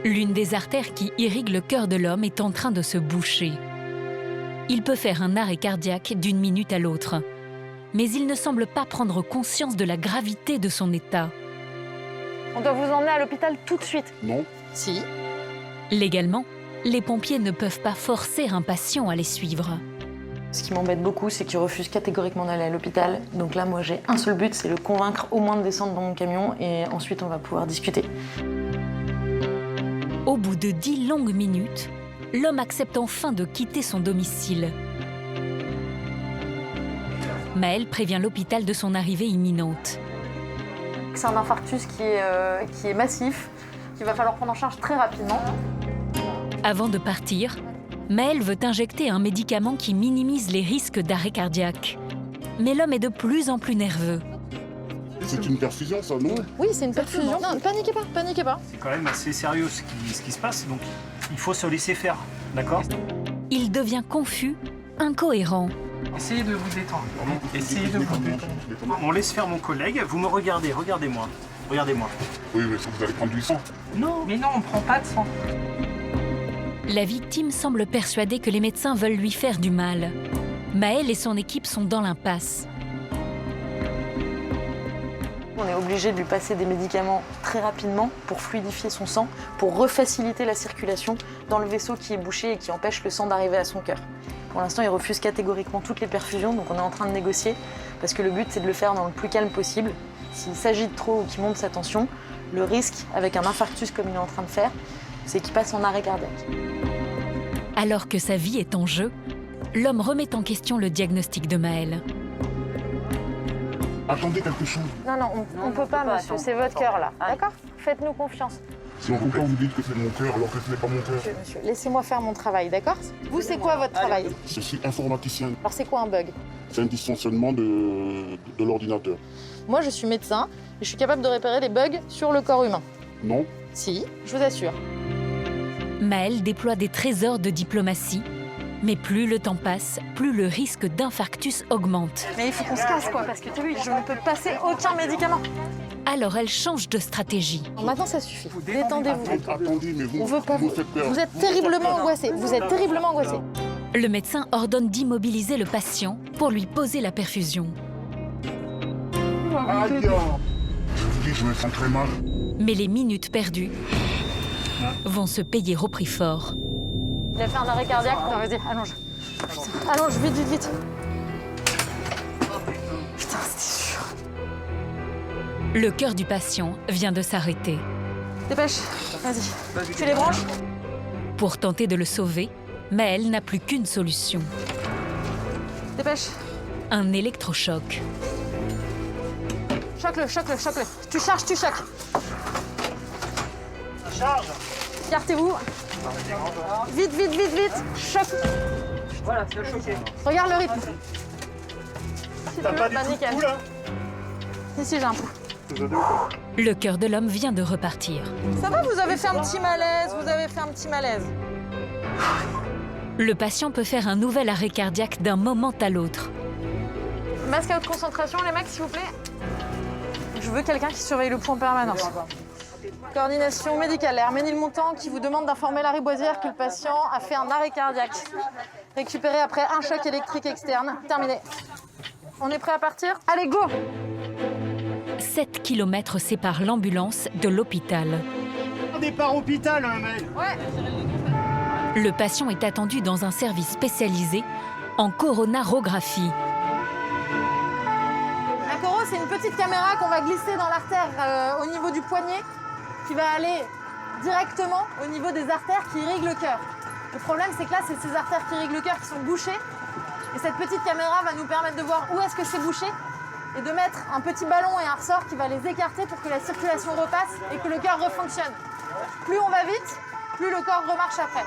Speaker 1: L'une des artères qui irrigue le cœur de l'homme est en train de se boucher. Il peut faire un arrêt cardiaque d'une minute à l'autre. Mais il ne semble pas prendre conscience de la gravité de son état.
Speaker 6: On doit vous emmener à l'hôpital tout de suite.
Speaker 11: Non.
Speaker 6: Si.
Speaker 1: Légalement, les pompiers ne peuvent pas forcer un patient à les suivre.
Speaker 6: Ce qui m'embête beaucoup, c'est qu'il refuse catégoriquement d'aller à l'hôpital. Donc là, moi, j'ai un seul but, c'est le convaincre au moins de descendre dans mon camion et ensuite, on va pouvoir discuter.
Speaker 1: Au bout de 10 longues minutes, l'homme accepte enfin de quitter son domicile. Maëlle prévient l'hôpital de son arrivée imminente.
Speaker 6: C'est un infarctus qui est massif, qu'il va falloir prendre en charge très rapidement.
Speaker 1: Avant de partir, Maëlle veut injecter un médicament qui minimise les risques d'arrêt cardiaque. Mais l'homme est de plus en plus nerveux.
Speaker 11: C'est une perfusion, ça, non?
Speaker 6: Oui, c'est une perfusion. Non, paniquez pas, paniquez pas.
Speaker 16: C'est quand même assez sérieux ce qui se passe, donc il faut se laisser faire, d'accord?
Speaker 1: Il devient confus, incohérent.
Speaker 16: Essayez de vous détendre. Essayez de vous détendre. On laisse faire mon collègue, vous me regardez, regardez-moi. Regardez-moi.
Speaker 11: Oui, mais vous allez prendre du sang.
Speaker 16: Non, mais non, on prend pas de sang.
Speaker 1: La victime semble persuadée que les médecins veulent lui faire du mal. Maëlle et son équipe sont dans l'impasse.
Speaker 6: On est obligé de lui passer des médicaments très rapidement pour fluidifier son sang, pour refaciliter la circulation dans le vaisseau qui est bouché et qui empêche le sang d'arriver à son cœur. Pour l'instant, il refuse catégoriquement toutes les perfusions, donc on est en train de négocier, parce que le but, c'est de le faire dans le plus calme possible. S'il s'agite trop ou qu'il monte sa tension, le risque, avec un infarctus comme il est en train de faire, c'est qu'il passe en arrêt cardiaque.
Speaker 1: Alors que sa vie est en jeu, l'homme remet en question le diagnostic de Maëlle.
Speaker 11: Attendez quelque chose.
Speaker 6: Non, on peut pas, monsieur, c'est votre cœur, là. D'accord? Faites-nous confiance.
Speaker 11: Si on comprend, vous dites que c'est mon cœur alors que ce n'est pas mon cœur.
Speaker 6: Monsieur, laissez-moi faire mon travail, d'accord? Vous, c'est quoi votre travail?
Speaker 11: Je suis informaticien.
Speaker 6: Alors, c'est quoi un bug?
Speaker 11: C'est un dysfonctionnement de l'ordinateur.
Speaker 6: Moi, je suis médecin et je suis capable de repérer les bugs sur le corps humain.
Speaker 11: Non.
Speaker 6: Si, je vous assure.
Speaker 1: Maëlle déploie des trésors de diplomatie, mais plus le temps passe, plus le risque d'infarctus augmente.
Speaker 6: Mais il faut qu'on se casse, quoi, parce que tu as vu, je ne peux passer aucun médicament.
Speaker 1: Alors elle change de stratégie.
Speaker 6: Maintenant, ça suffit. Détendez-vous.
Speaker 11: Attendez, mais
Speaker 6: On veut pas vous. Vous êtes terriblement angoissé. Vous êtes terriblement angoissé.
Speaker 1: Le médecin ordonne d'immobiliser le patient pour lui poser la perfusion.
Speaker 11: Aïe, je vous dis, je me sens très mal.
Speaker 1: Mais les minutes perdues vont se payer au prix fort.
Speaker 6: Il a fait un arrêt cardiaque. Non, vas-y, allonge. Putain, allonge, vite, vite, vite. Putain, c'était sûr.
Speaker 1: Le cœur du patient vient de s'arrêter.
Speaker 6: Dépêche, vas-y. Tu les branches?
Speaker 1: Pour tenter de le sauver, Maëlle n'a plus qu'une solution.
Speaker 6: Dépêche.
Speaker 1: Un électrochoc.
Speaker 6: Choque-le, choque-le, choque-le. Tu charges, tu choques.
Speaker 16: Charge.
Speaker 6: Écartez-vous. Vite, vite, vite, vite. Choc.
Speaker 16: Voilà, c'est choqué.
Speaker 6: Regarde le rythme. Si
Speaker 16: T'as
Speaker 6: tu
Speaker 16: pas
Speaker 6: veux,
Speaker 16: du
Speaker 6: bah,
Speaker 16: tout de
Speaker 6: nickel.
Speaker 16: coup, là?
Speaker 6: Si, j'ai un coup.
Speaker 1: Le cœur de l'homme vient de repartir.
Speaker 6: Ça va, vous avez fait un petit malaise, vous avez fait un petit malaise.
Speaker 1: Le patient peut faire un nouvel arrêt cardiaque d'un moment à l'autre.
Speaker 6: Masque à haute concentration, les mecs, s'il vous plaît. Je veux quelqu'un qui surveille le pouls en permanence. Coordination médicale. Herménil-Montant qui vous demande d'informer la riboisière que le patient a fait un arrêt cardiaque. Récupéré après un choc électrique externe. Terminé. On est prêt à partir? Allez, go!
Speaker 1: 7 km séparent l'ambulance de l'hôpital.
Speaker 16: Départ hôpital, mec.
Speaker 6: Ouais.
Speaker 1: Le patient est attendu dans un service spécialisé en coronarographie.
Speaker 6: Un coro, c'est une petite caméra qu'on va glisser dans l'artère au niveau du poignet, qui va aller directement au niveau des artères qui irriguent le cœur. Le problème, c'est que là, c'est ces artères qui irriguent le cœur qui sont bouchées. Et cette petite caméra va nous permettre de voir où est-ce que c'est bouché et de mettre un petit ballon et un ressort qui va les écarter pour que la circulation repasse et que le cœur refonctionne. Plus on va vite, plus le corps remarche après.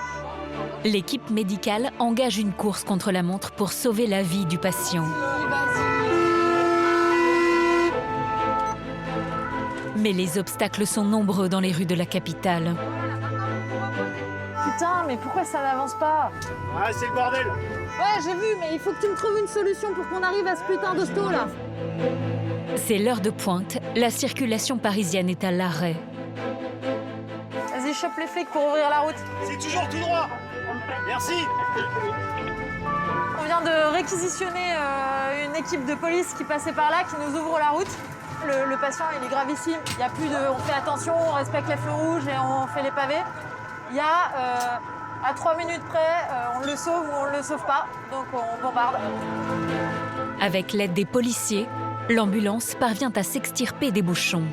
Speaker 1: L'équipe médicale engage une course contre la montre pour sauver la vie du patient. Mais les obstacles sont nombreux dans les rues de la capitale.
Speaker 6: Putain, mais pourquoi ça n'avance pas?
Speaker 16: Ah, c'est le bordel.
Speaker 6: Ouais, j'ai vu, mais il faut que tu me trouves une solution pour qu'on arrive à ce putain d'hosto là.
Speaker 1: C'est l'heure de pointe, la circulation parisienne est à l'arrêt.
Speaker 6: Vas-y, chope les flics pour ouvrir la route.
Speaker 16: C'est toujours tout droit. Merci.
Speaker 6: On vient de réquisitionner une équipe de police qui passait par là, qui nous ouvre la route. Le patient, il est gravissime. Il y a plus de... On fait attention, on respecte les feux rouges et on fait les pavés. Il y a, à 3 minutes près, on le sauve ou on ne le sauve pas. Donc on bombarde.
Speaker 1: Avec l'aide des policiers, l'ambulance parvient à s'extirper des bouchons.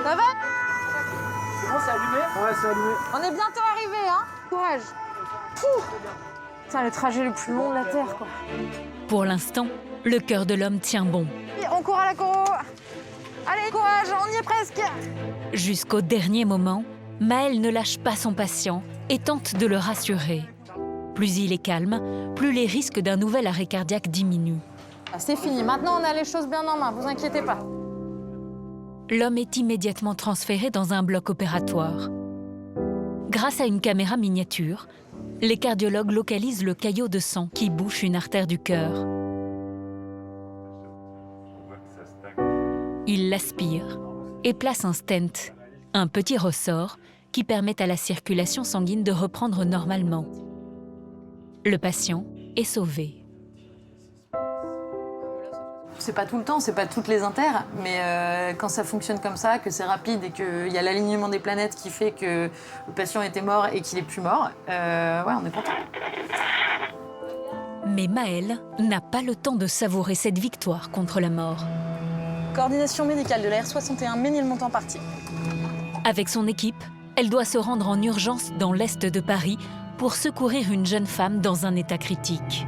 Speaker 6: Ça va?
Speaker 16: C'est bon, c'est allumé? Ouais, c'est allumé.
Speaker 6: On est bientôt arrivé, hein? Courage. Pouh. Putain, le trajet le plus long de la Terre, quoi.
Speaker 1: Pour l'instant, le cœur de l'homme tient bon.
Speaker 6: On court à la coro. Allez, courage, on y est presque.
Speaker 1: Jusqu'au dernier moment, Maël ne lâche pas son patient et tente de le rassurer. Plus il est calme, plus les risques d'un nouvel arrêt cardiaque diminuent.
Speaker 6: Ah, c'est fini, maintenant on a les choses bien en main, vous inquiétez pas.
Speaker 1: L'homme est immédiatement transféré dans un bloc opératoire. Grâce à une caméra miniature, les cardiologues localisent le caillot de sang qui bouche une artère du cœur. Ils l'aspirent et placent un stent, un petit ressort qui permet à la circulation sanguine de reprendre normalement. Le patient est sauvé.
Speaker 6: C'est pas tout le temps, c'est pas toutes les inters, mais quand ça fonctionne comme ça, que c'est rapide et qu'il y a l'alignement des planètes qui fait que le patient était mort et qu'il est plus mort, ouais, on est content.
Speaker 1: Mais Maël n'a pas le temps de savourer cette victoire contre la mort.
Speaker 6: Coordination médicale de la R61 Ménilmontant-Party.
Speaker 1: Avec son équipe, elle doit se rendre en urgence dans l'est de Paris pour secourir une jeune femme dans un état critique.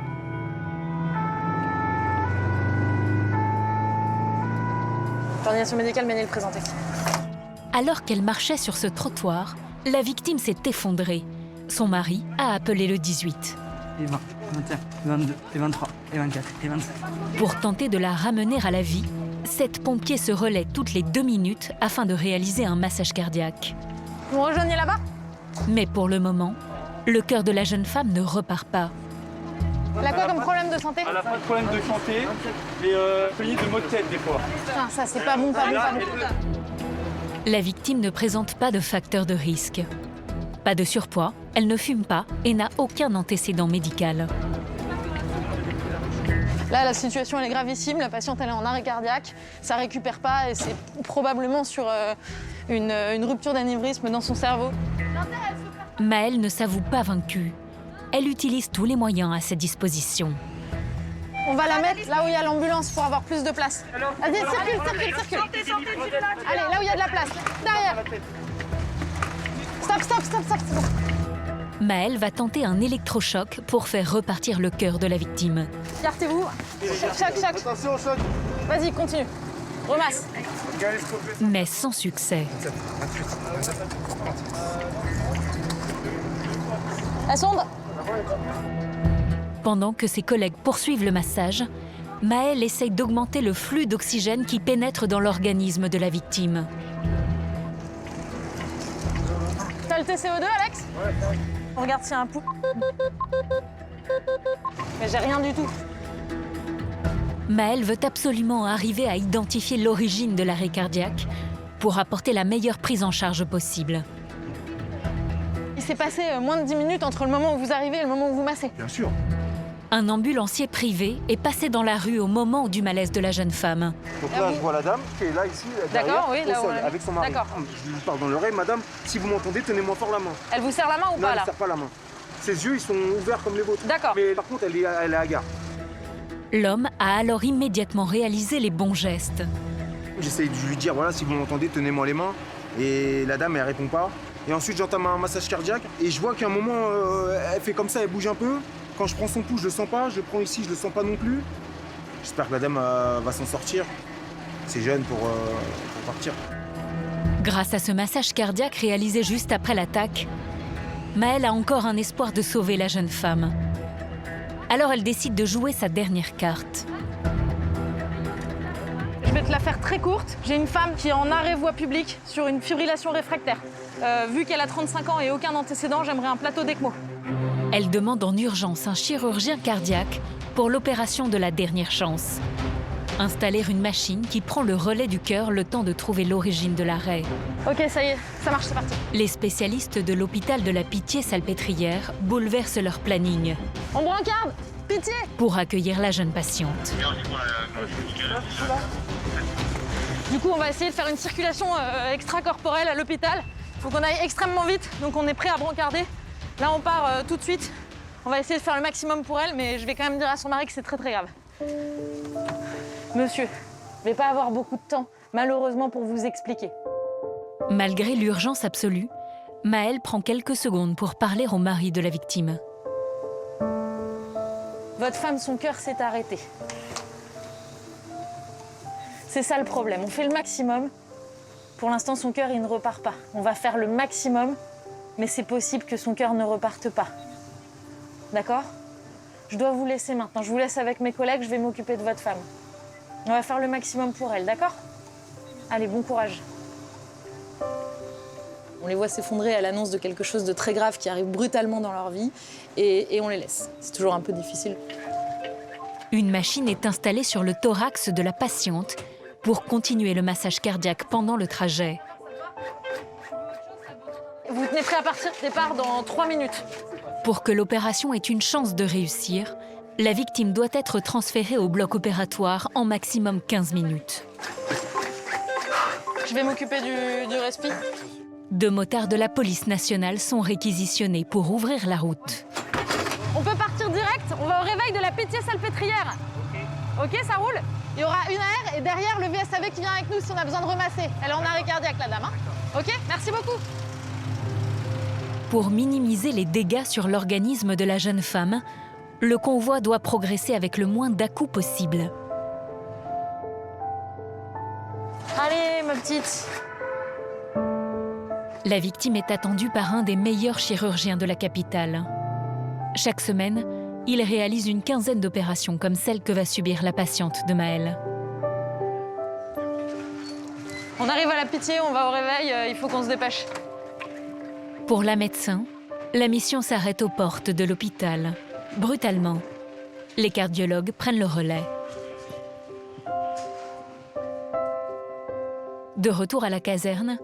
Speaker 6: Coordination médicale Ménil présentée.
Speaker 1: Alors qu'elle marchait sur ce trottoir, la victime s'est effondrée. Son mari a appelé le 18.
Speaker 8: Et 20, 21, 22, et 23, et 24, et 25.
Speaker 1: Pour tenter de la ramener à la vie, 7 pompiers se relaient toutes les 2 minutes afin de réaliser un massage cardiaque.
Speaker 6: Vous me rejoignez là-bas?
Speaker 1: Mais pour le moment, le cœur de la jeune femme ne repart pas.
Speaker 6: Elle a quoi comme problème de santé?
Speaker 16: Elle n'a pas de problème de santé, mais payée de maux de tête des fois.
Speaker 6: Putain, ça c'est pas bon, pas bon, pas bon.
Speaker 1: La victime ne présente pas de facteur de risque. Pas de surpoids, elle ne fume pas et n'a aucun antécédent médical.
Speaker 6: Là, la situation elle est gravissime, la patiente elle est en arrêt cardiaque, ça récupère pas et c'est probablement sur une rupture d'anévrisme dans son cerveau.
Speaker 1: Maël ne s'avoue pas vaincue. Elle utilise tous les moyens à sa disposition.
Speaker 6: On va la mettre là où il y a l'ambulance pour avoir plus de place. Vas-y, circule. Allez, là où il y a de la place, derrière. Stop.
Speaker 1: Maël va tenter un électrochoc pour faire repartir le cœur de la victime.
Speaker 6: Écartez-vous. Choc.
Speaker 16: Attention au choc.
Speaker 6: Vas-y, continue. Remasse.
Speaker 1: Mais sans succès.
Speaker 6: La sonde.
Speaker 1: Pendant que ses collègues poursuivent le massage, Maël essaye d'augmenter le flux d'oxygène qui pénètre dans l'organisme de la victime.
Speaker 6: T'as le TCO2, Alex?
Speaker 16: Ouais.
Speaker 6: On regarde s'il y a un pouls. Mais j'ai rien du tout.
Speaker 1: Maël veut absolument arriver à identifier l'origine de l'arrêt cardiaque pour apporter la meilleure prise en charge possible.
Speaker 6: Il s'est passé moins de 10 minutes entre le moment où vous arrivez et le moment où vous massez.
Speaker 16: Bien sûr.
Speaker 1: Un ambulancier privé est passé dans la rue au moment du malaise de la jeune femme.
Speaker 16: Donc là, je vois la dame qui est là, ici, derrière,
Speaker 6: d'accord, oui, là,
Speaker 16: au sol,
Speaker 6: on
Speaker 16: avec son mari.
Speaker 6: D'accord.
Speaker 16: Je lui parle dans l'oreille, madame, si vous m'entendez, tenez-moi fort la main.
Speaker 6: Elle vous serre la main ou
Speaker 16: non,
Speaker 6: pas,
Speaker 16: elle
Speaker 6: là?
Speaker 16: ne serre pas la main. Ses yeux, ils sont ouverts comme les vôtres.
Speaker 6: D'accord.
Speaker 16: Mais par contre, elle est hagard.
Speaker 1: L'homme a alors immédiatement réalisé les bons gestes.
Speaker 16: J'essaye de lui dire, voilà, si vous m'entendez, tenez-moi les mains. Et la dame, elle répond pas. Et ensuite, j'entame un massage cardiaque. Et je vois qu'à un moment, elle fait comme ça, elle bouge un peu. Quand je prends son pouls, je le sens pas. Je le prends ici, je le sens pas non plus. J'espère que la dame va s'en sortir. C'est jeune pour partir.
Speaker 1: Grâce à ce massage cardiaque réalisé juste après l'attaque, Maëlle a encore un espoir de sauver la jeune femme. Alors elle décide de jouer sa dernière carte.
Speaker 6: Je vais te la faire très courte. J'ai une femme qui est en arrêt voie publique sur une fibrillation réfractaire. Vu qu'elle a 35 ans et aucun antécédent, j'aimerais un plateau d'ECMO.
Speaker 1: Elle demande en urgence un chirurgien cardiaque pour l'opération de la dernière chance. Installer une machine qui prend le relais du cœur le temps de trouver l'origine de l'arrêt.
Speaker 6: Ok, ça y est, ça marche, c'est parti.
Speaker 1: Les spécialistes de l'hôpital de la Pitié-Salpêtrière bouleversent leur planning
Speaker 6: On brancarde, pitié!
Speaker 1: pour accueillir la jeune patiente.
Speaker 6: Du coup, on va essayer de faire une circulation extracorporelle à l'hôpital. Il faut qu'on aille extrêmement vite, donc on est prêt à brancarder. Là, on part tout de suite. On va essayer de faire le maximum pour elle, mais je vais quand même dire à son mari que c'est très grave. Monsieur, je vais pas avoir beaucoup de temps, malheureusement, pour vous expliquer.
Speaker 1: Malgré l'urgence absolue, Maëlle prend quelques secondes pour parler au mari de la victime.
Speaker 6: Votre femme, son cœur s'est arrêté. C'est ça le problème. On fait le maximum. Pour l'instant, son cœur, il ne repart pas. On va faire le maximum, mais c'est possible que son cœur ne reparte pas. D'accord ? Je dois vous laisser maintenant. Je vous laisse avec mes collègues, je vais m'occuper de votre femme. On va faire le maximum pour elle, d'accord ? Allez, bon courage. On les voit s'effondrer à l'annonce de quelque chose de très grave qui arrive brutalement dans leur vie et on les laisse. C'est toujours un peu difficile.
Speaker 1: Une machine est installée sur le thorax de la patiente pour continuer le massage cardiaque pendant le trajet.
Speaker 6: Vous tenez prêt à partir, départ dans 3 minutes.
Speaker 1: Pour que l'opération ait une chance de réussir, la victime doit être transférée au bloc opératoire en maximum 15 minutes.
Speaker 6: Je vais m'occuper du respi.
Speaker 1: 2 motards de la police nationale sont réquisitionnés pour ouvrir la route.
Speaker 6: On peut partir direct, on va au réveil de la Pitié-Salpêtrière. Ok, ça roule? Il y aura une AR et derrière le VSAV qui vient avec nous si on a besoin de remasser. Elle est en arrêt cardiaque, la dame. Hein? Ok, merci beaucoup.
Speaker 1: Pour minimiser les dégâts sur l'organisme de la jeune femme, le convoi doit progresser avec le moins d'à-coups possible.
Speaker 6: Allez, ma petite.
Speaker 1: La victime est attendue par un des meilleurs chirurgiens de la capitale. Chaque semaine, il réalise une quinzaine d'opérations comme celle que va subir la patiente de Maëlle.
Speaker 6: On arrive à la Pitié, on va au réveil, il faut qu'on se dépêche.
Speaker 1: Pour la médecin, la mission s'arrête aux portes de l'hôpital. Brutalement, les cardiologues prennent le relais. De retour à la caserne,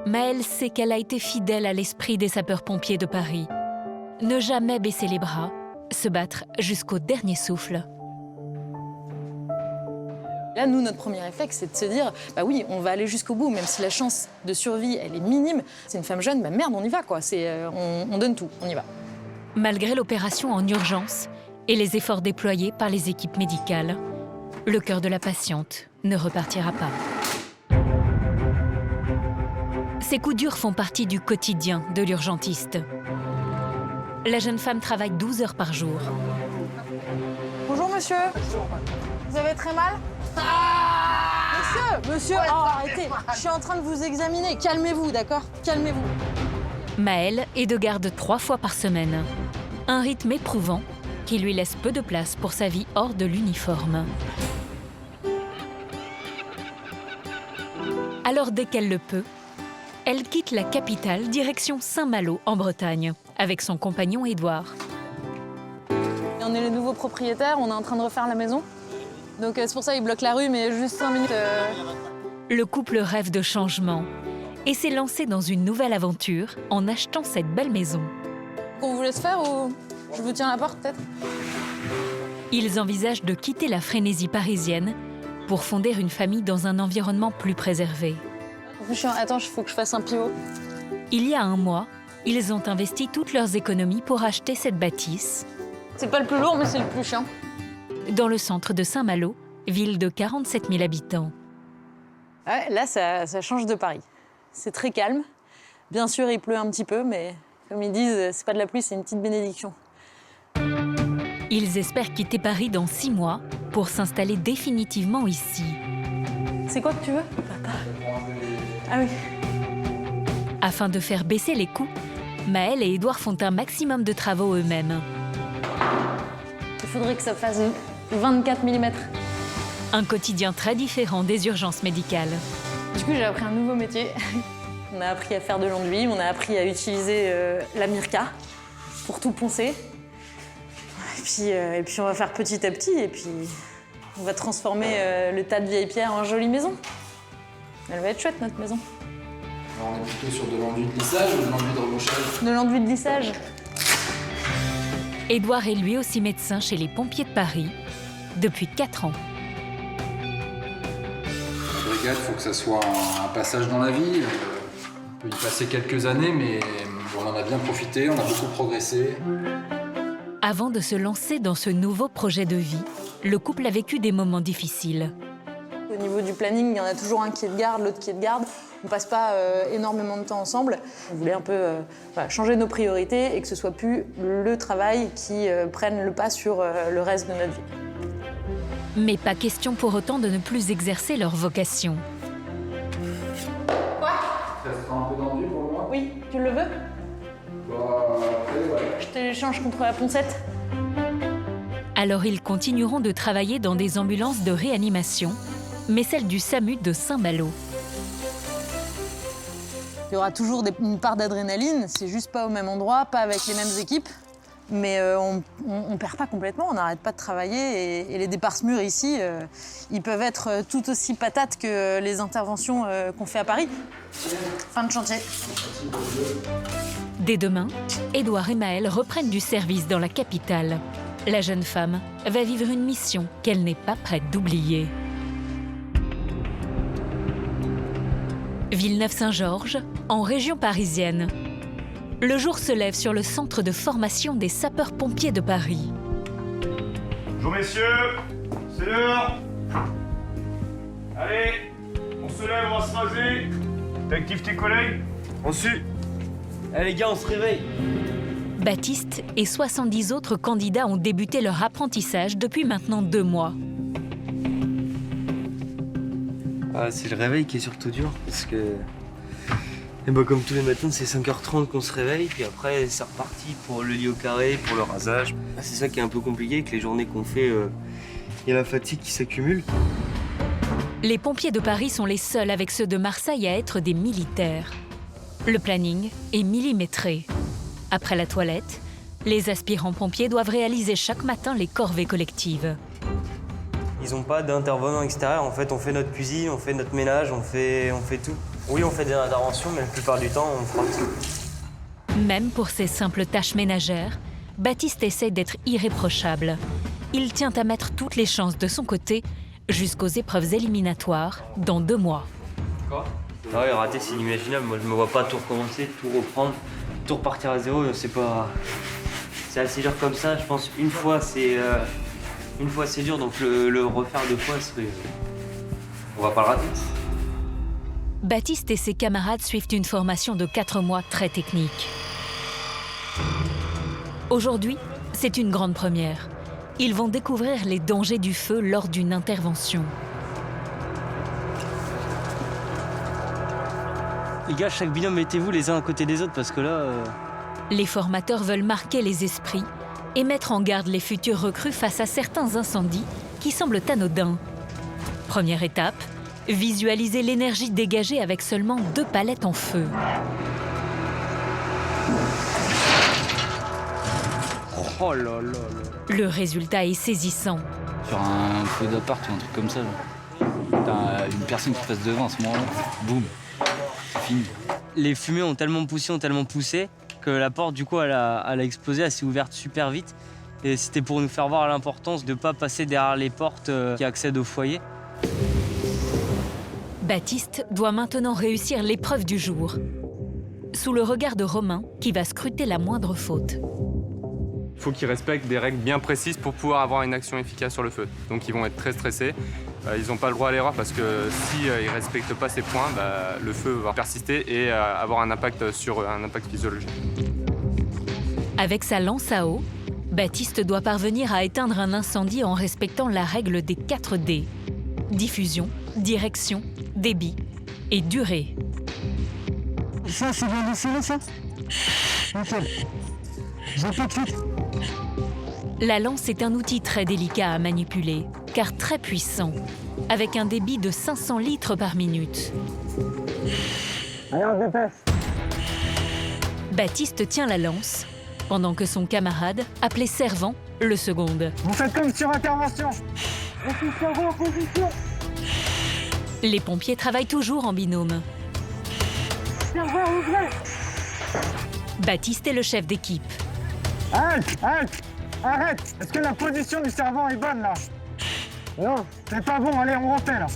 Speaker 1: Maëlle sait qu'elle a été fidèle à l'esprit des sapeurs-pompiers de Paris. Ne jamais baisser les bras, se battre jusqu'au dernier souffle.
Speaker 6: Là, nous, notre premier réflexe, c'est de se dire, bah oui, on va aller jusqu'au bout, même si la chance de survie, elle est minime. C'est une femme jeune, bah merde, on y va, quoi. On donne tout, on y va.
Speaker 1: Malgré l'opération en urgence et les efforts déployés par les équipes médicales, le cœur de la patiente ne repartira pas. Ces coups durs font partie du quotidien de l'urgentiste. La jeune femme travaille 12 heures par jour.
Speaker 6: Bonjour, monsieur. Vous avez très mal? Monsieur, oh, arrêtez. Je suis en train de vous examiner. Calmez-vous, d'accord? Calmez-vous.
Speaker 1: Maëlle est de garde 3 fois par semaine. Un rythme éprouvant qui lui laisse peu de place pour sa vie hors de l'uniforme. Alors dès qu'elle le peut, elle quitte la capitale direction Saint-Malo en Bretagne avec son compagnon Édouard.
Speaker 6: On est les nouveaux propriétaires, on est en train de refaire la maison. Donc c'est pour ça qu'ils bloquent la rue, mais juste 5 minutes.
Speaker 1: Le couple rêve de changement et s'est lancé dans une nouvelle aventure en achetant cette belle maison.
Speaker 6: On vous laisse faire ou je vous tiens la porte peut-être?
Speaker 1: Ils envisagent de quitter la frénésie parisienne pour fonder une famille dans un environnement plus préservé.
Speaker 6: Attends, il faut que je fasse un pivot.
Speaker 1: Il y a 1 mois, ils ont investi toutes leurs économies pour acheter cette bâtisse.
Speaker 6: C'est pas le plus lourd, mais c'est le plus chiant.
Speaker 1: Dans le centre de Saint-Malo, ville de 47 000 habitants.
Speaker 6: Ouais, là, ça change de Paris. C'est très calme. Bien sûr, il pleut un petit peu, mais comme ils disent, c'est pas de la pluie, c'est une petite bénédiction.
Speaker 1: Ils espèrent quitter Paris dans 6 mois pour s'installer définitivement ici.
Speaker 6: C'est quoi que tu veux? Ah oui.
Speaker 1: Afin de faire baisser les coûts, Maëlle et Édouard font un maximum de travaux eux-mêmes.
Speaker 6: Il faudrait que ça fasse 24 mm.
Speaker 1: Un quotidien très différent des urgences médicales.
Speaker 6: Du coup, j'ai appris un nouveau métier. On a appris à faire de l'enduit, on a appris à utiliser la Mirka pour tout poncer. Et puis on va faire petit à petit, et puis on va transformer le tas de vieilles pierres en jolie maison. Elle va être chouette, notre maison.
Speaker 17: Alors, on est plutôt sur de l'enduit de lissage ou de l'enduit de rebauchage?
Speaker 6: De l'enduit de lissage.
Speaker 1: Édouard est lui aussi médecin chez les pompiers de Paris depuis 4 ans.
Speaker 17: La brigade, il faut que ça soit un passage dans la vie. On peut y passer quelques années, mais on en a bien profité, on a beaucoup progressé.
Speaker 1: Avant de se lancer dans ce nouveau projet de vie, le couple a vécu des moments difficiles.
Speaker 6: Au niveau du planning, il y en a toujours un qui est de garde, l'autre qui est de garde. On ne passe pas énormément de temps ensemble. On voulait un peu changer nos priorités et que ce soit plus le travail qui prenne le pas sur le reste de notre vie.
Speaker 1: Mais pas question pour autant de ne plus exercer leur vocation.
Speaker 6: Quoi?
Speaker 17: Ça sera un peu tendu pour moi?
Speaker 6: Oui, tu le veux?
Speaker 17: Après, ouais.
Speaker 6: Je te l'échange contre la poncette.
Speaker 1: Alors ils continueront de travailler dans des ambulances de réanimation, mais celle du SAMU de Saint-Malo.
Speaker 6: Il y aura toujours une part d'adrénaline, c'est juste pas au même endroit, pas avec les mêmes équipes. Mais on perd pas complètement, on n'arrête pas de travailler. Et les départs SMUR ici, ils peuvent être tout aussi patates que les interventions qu'on fait à Paris. Fin de chantier.
Speaker 1: Dès demain, Édouard et Maëlle reprennent du service dans la capitale. La jeune femme va vivre une mission qu'elle n'est pas prête d'oublier. Villeneuve-Saint-Georges, en région parisienne. Le jour se lève sur le centre de formation des sapeurs-pompiers de Paris.
Speaker 10: Bonjour messieurs, c'est l'heure. Allez, on se lève, on va se raser. T'actives tes collègues?
Speaker 14: Reçu. Allez les gars, on se réveille.
Speaker 1: Baptiste et 70 autres candidats ont débuté leur apprentissage depuis maintenant 2 mois.
Speaker 18: Ah, c'est le réveil qui est surtout dur, parce que comme tous les matins, c'est 5h30 qu'on se réveille, puis après c'est reparti pour le lit au carré, pour le rasage. C'est ça qui est un peu compliqué, avec les journées qu'on fait, il y a la fatigue qui s'accumule.
Speaker 1: Les pompiers de Paris sont les seuls avec ceux de Marseille à être des militaires. Le planning est millimétré. Après la toilette, les aspirants pompiers doivent réaliser chaque matin les corvées collectives.
Speaker 18: Ils n'ont pas d'intervenants extérieurs, en fait on fait notre cuisine, on fait notre ménage, on fait tout. Oui, on fait des interventions, mais la plupart du temps, on fera tout.
Speaker 1: Même pour ces simples tâches ménagères, Baptiste essaie d'être irréprochable. Il tient à mettre toutes les chances de son côté jusqu'aux épreuves éliminatoires dans 2 mois.
Speaker 18: Quoi? Ah ouais, rater, c'est inimaginable. Moi, je me vois pas tout recommencer, tout reprendre, tout repartir à zéro. C'est pas... C'est assez dur comme ça. Je pense une fois, c'est dur, donc le refaire 2 fois, on va pas le rater.
Speaker 1: Baptiste et ses camarades suivent une formation de 4 mois très technique. Aujourd'hui, c'est une grande première. Ils vont découvrir les dangers du feu lors d'une intervention.
Speaker 8: Les gars, chaque binôme, mettez-vous les uns à côté des autres parce que là...
Speaker 1: Les formateurs veulent marquer les esprits et mettre en garde les futurs recrues face à certains incendies qui semblent anodins. Première étape, visualiser l'énergie dégagée avec seulement 2 palettes en feu.
Speaker 8: Oh là là là.
Speaker 1: Le résultat est saisissant.
Speaker 19: Sur un feu d'appart ou un truc comme ça, t'as une personne qui passe devant à ce moment-là, boum, c'est fini.
Speaker 8: Les fumées ont tellement poussé que la porte, du coup, elle a explosé, elle s'est ouverte super vite. Et c'était pour nous faire voir l'importance de ne pas passer derrière les portes qui accèdent au foyer.
Speaker 1: Baptiste doit maintenant réussir l'épreuve du jour, sous le regard de Romain, qui va scruter la moindre faute.
Speaker 3: Il faut qu'ils respectent des règles bien précises pour pouvoir avoir une action efficace sur le feu. Donc ils vont être très stressés. Ils n'ont pas le droit à l'erreur parce que s'ils ne respectent pas ces points, le feu va persister et avoir un impact physiologique.
Speaker 1: Avec sa lance à eau, Baptiste doit parvenir à éteindre un incendie en respectant la règle des 4 D. Diffusion, direction, débit et durée.
Speaker 4: Ça, c'est bien desserré, ça? Nickel. J'ai pas de suite.
Speaker 1: La lance est un outil très délicat à manipuler, car très puissant, avec un débit de 500 litres par minute.
Speaker 4: Allez, on se dépêche.
Speaker 1: Baptiste tient la lance, pendant que son camarade, appelé Servant, le seconde.
Speaker 4: Vous faites comme sur intervention. Servant en position.
Speaker 1: Les pompiers travaillent toujours en binôme.
Speaker 4: Servant, ouvrez.
Speaker 1: Baptiste est le chef d'équipe.
Speaker 4: Halte, halte. Arrête. Est-ce que la position du servant est bonne, là? Non, c'est pas bon. Allez, on refait, là.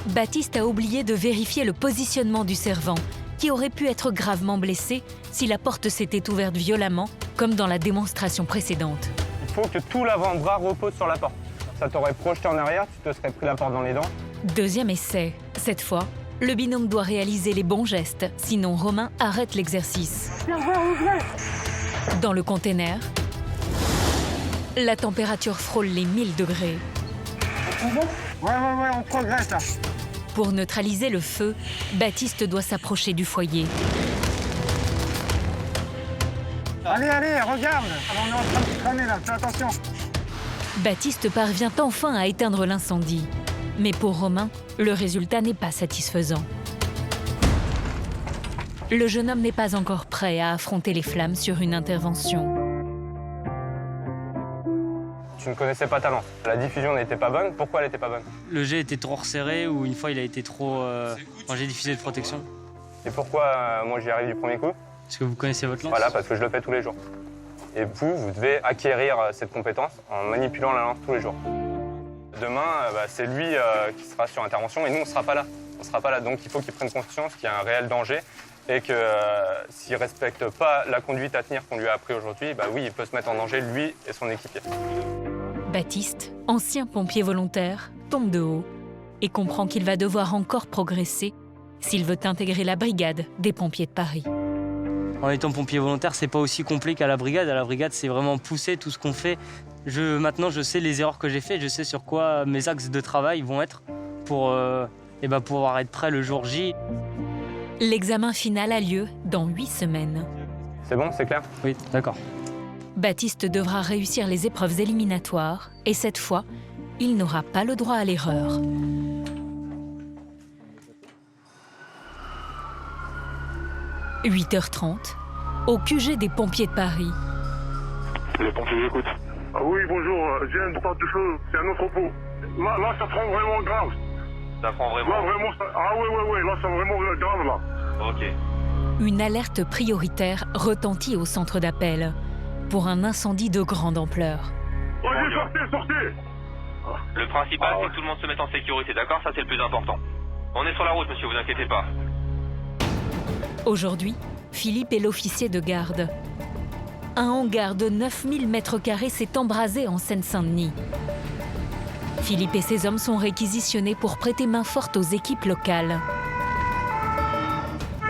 Speaker 1: Baptiste a oublié de vérifier le positionnement du servant, qui aurait pu être gravement blessé si la porte s'était ouverte violemment, comme dans la démonstration précédente.
Speaker 2: Il faut que tout l'avant-bras repose sur la porte. Ça t'aurait projeté en arrière, tu te serais pris la porte dans les dents.
Speaker 1: Deuxième essai. Cette fois, le binôme doit réaliser les bons gestes, sinon Romain arrête l'exercice.
Speaker 4: Servant, ouvrez.
Speaker 1: Dans le container, la température frôle les 1000 degrés.
Speaker 4: Ouais, on progresse, là.
Speaker 1: Pour neutraliser le feu, Baptiste doit s'approcher du foyer.
Speaker 4: Allez, regarde. On est en train de cramer, là. Fais attention.
Speaker 1: Baptiste parvient enfin à éteindre l'incendie. Mais pour Romain, le résultat n'est pas satisfaisant. Le jeune homme n'est pas encore prêt à affronter les flammes sur une intervention.
Speaker 2: Tu ne connaissais pas ta lance. La diffusion n'était pas bonne. Pourquoi elle n'était pas bonne?
Speaker 8: Le jet était trop resserré ou une fois il a été trop... Quand j'ai diffusé de protection.
Speaker 2: Et pourquoi moi j'y arrive du premier coup?
Speaker 8: Parce que vous connaissez votre lance?
Speaker 2: Voilà, parce que je le fais tous les jours. Et vous devez acquérir cette compétence en manipulant la lance tous les jours. Demain, c'est lui qui sera sur intervention et nous, on ne sera pas là. On sera pas là. Donc il faut qu'il prenne conscience qu'il y a un réel danger et que s'il ne respecte pas la conduite à tenir qu'on lui a appris aujourd'hui, oui, il peut se mettre en danger, lui et son équipier.
Speaker 1: Baptiste, ancien pompier volontaire, tombe de haut et comprend qu'il va devoir encore progresser s'il veut intégrer la brigade des pompiers de Paris.
Speaker 8: En étant pompier volontaire, c'est pas aussi complet qu'à la brigade. À la brigade, c'est vraiment pousser tout ce qu'on fait. Maintenant, je sais les erreurs que j'ai faites, je sais sur quoi mes axes de travail vont être pour pouvoir être prêt le jour J.
Speaker 1: L'examen final a lieu dans 8 semaines.
Speaker 2: C'est bon, c'est clair?
Speaker 8: Oui, d'accord.
Speaker 1: Baptiste devra réussir les épreuves éliminatoires et cette fois, il n'aura pas le droit à l'erreur. « 8h30, au QG des pompiers de Paris. »
Speaker 10: Les pompiers écoutent. Ah oui, bonjour, j'ai une porte de feu, c'est un entrepôt. Là, ça prend vraiment grave.
Speaker 2: Ça prend vraiment?
Speaker 10: Là, vraiment, ah ouais, là, c'est vraiment grave, là.
Speaker 2: Ok.
Speaker 1: Une alerte prioritaire retentit au centre d'appel pour un incendie de grande ampleur.
Speaker 10: Allez, sortez.
Speaker 20: Le principal, c'est que tout le monde se mette en sécurité, d'accord? Ça, c'est le plus important. On est sur la route, monsieur, vous inquiétez pas.
Speaker 1: Aujourd'hui, Philippe est l'officier de garde. Un hangar de 9000 m² s'est embrasé en Seine-Saint-Denis. Philippe et ses hommes sont réquisitionnés pour prêter main forte aux équipes locales.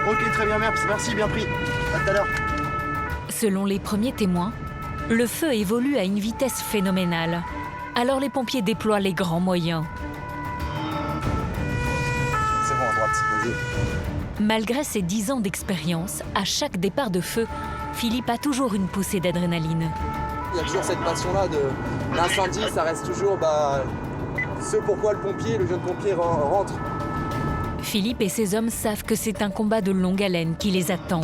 Speaker 16: Ok, très bien, merci, bien pris. À tout à l'heure.
Speaker 1: Selon les premiers témoins, le feu évolue à une vitesse phénoménale. Alors les pompiers déploient les grands moyens.
Speaker 16: C'est bon, à droite, vas-y.
Speaker 1: Malgré ses 10 ans d'expérience, à chaque départ de feu, Philippe a toujours une poussée d'adrénaline.
Speaker 5: Il y a toujours cette passion-là de l'incendie, ça reste toujours ce pourquoi le jeune pompier rentre.
Speaker 1: Philippe et ses hommes savent que c'est un combat de longue haleine qui les attend.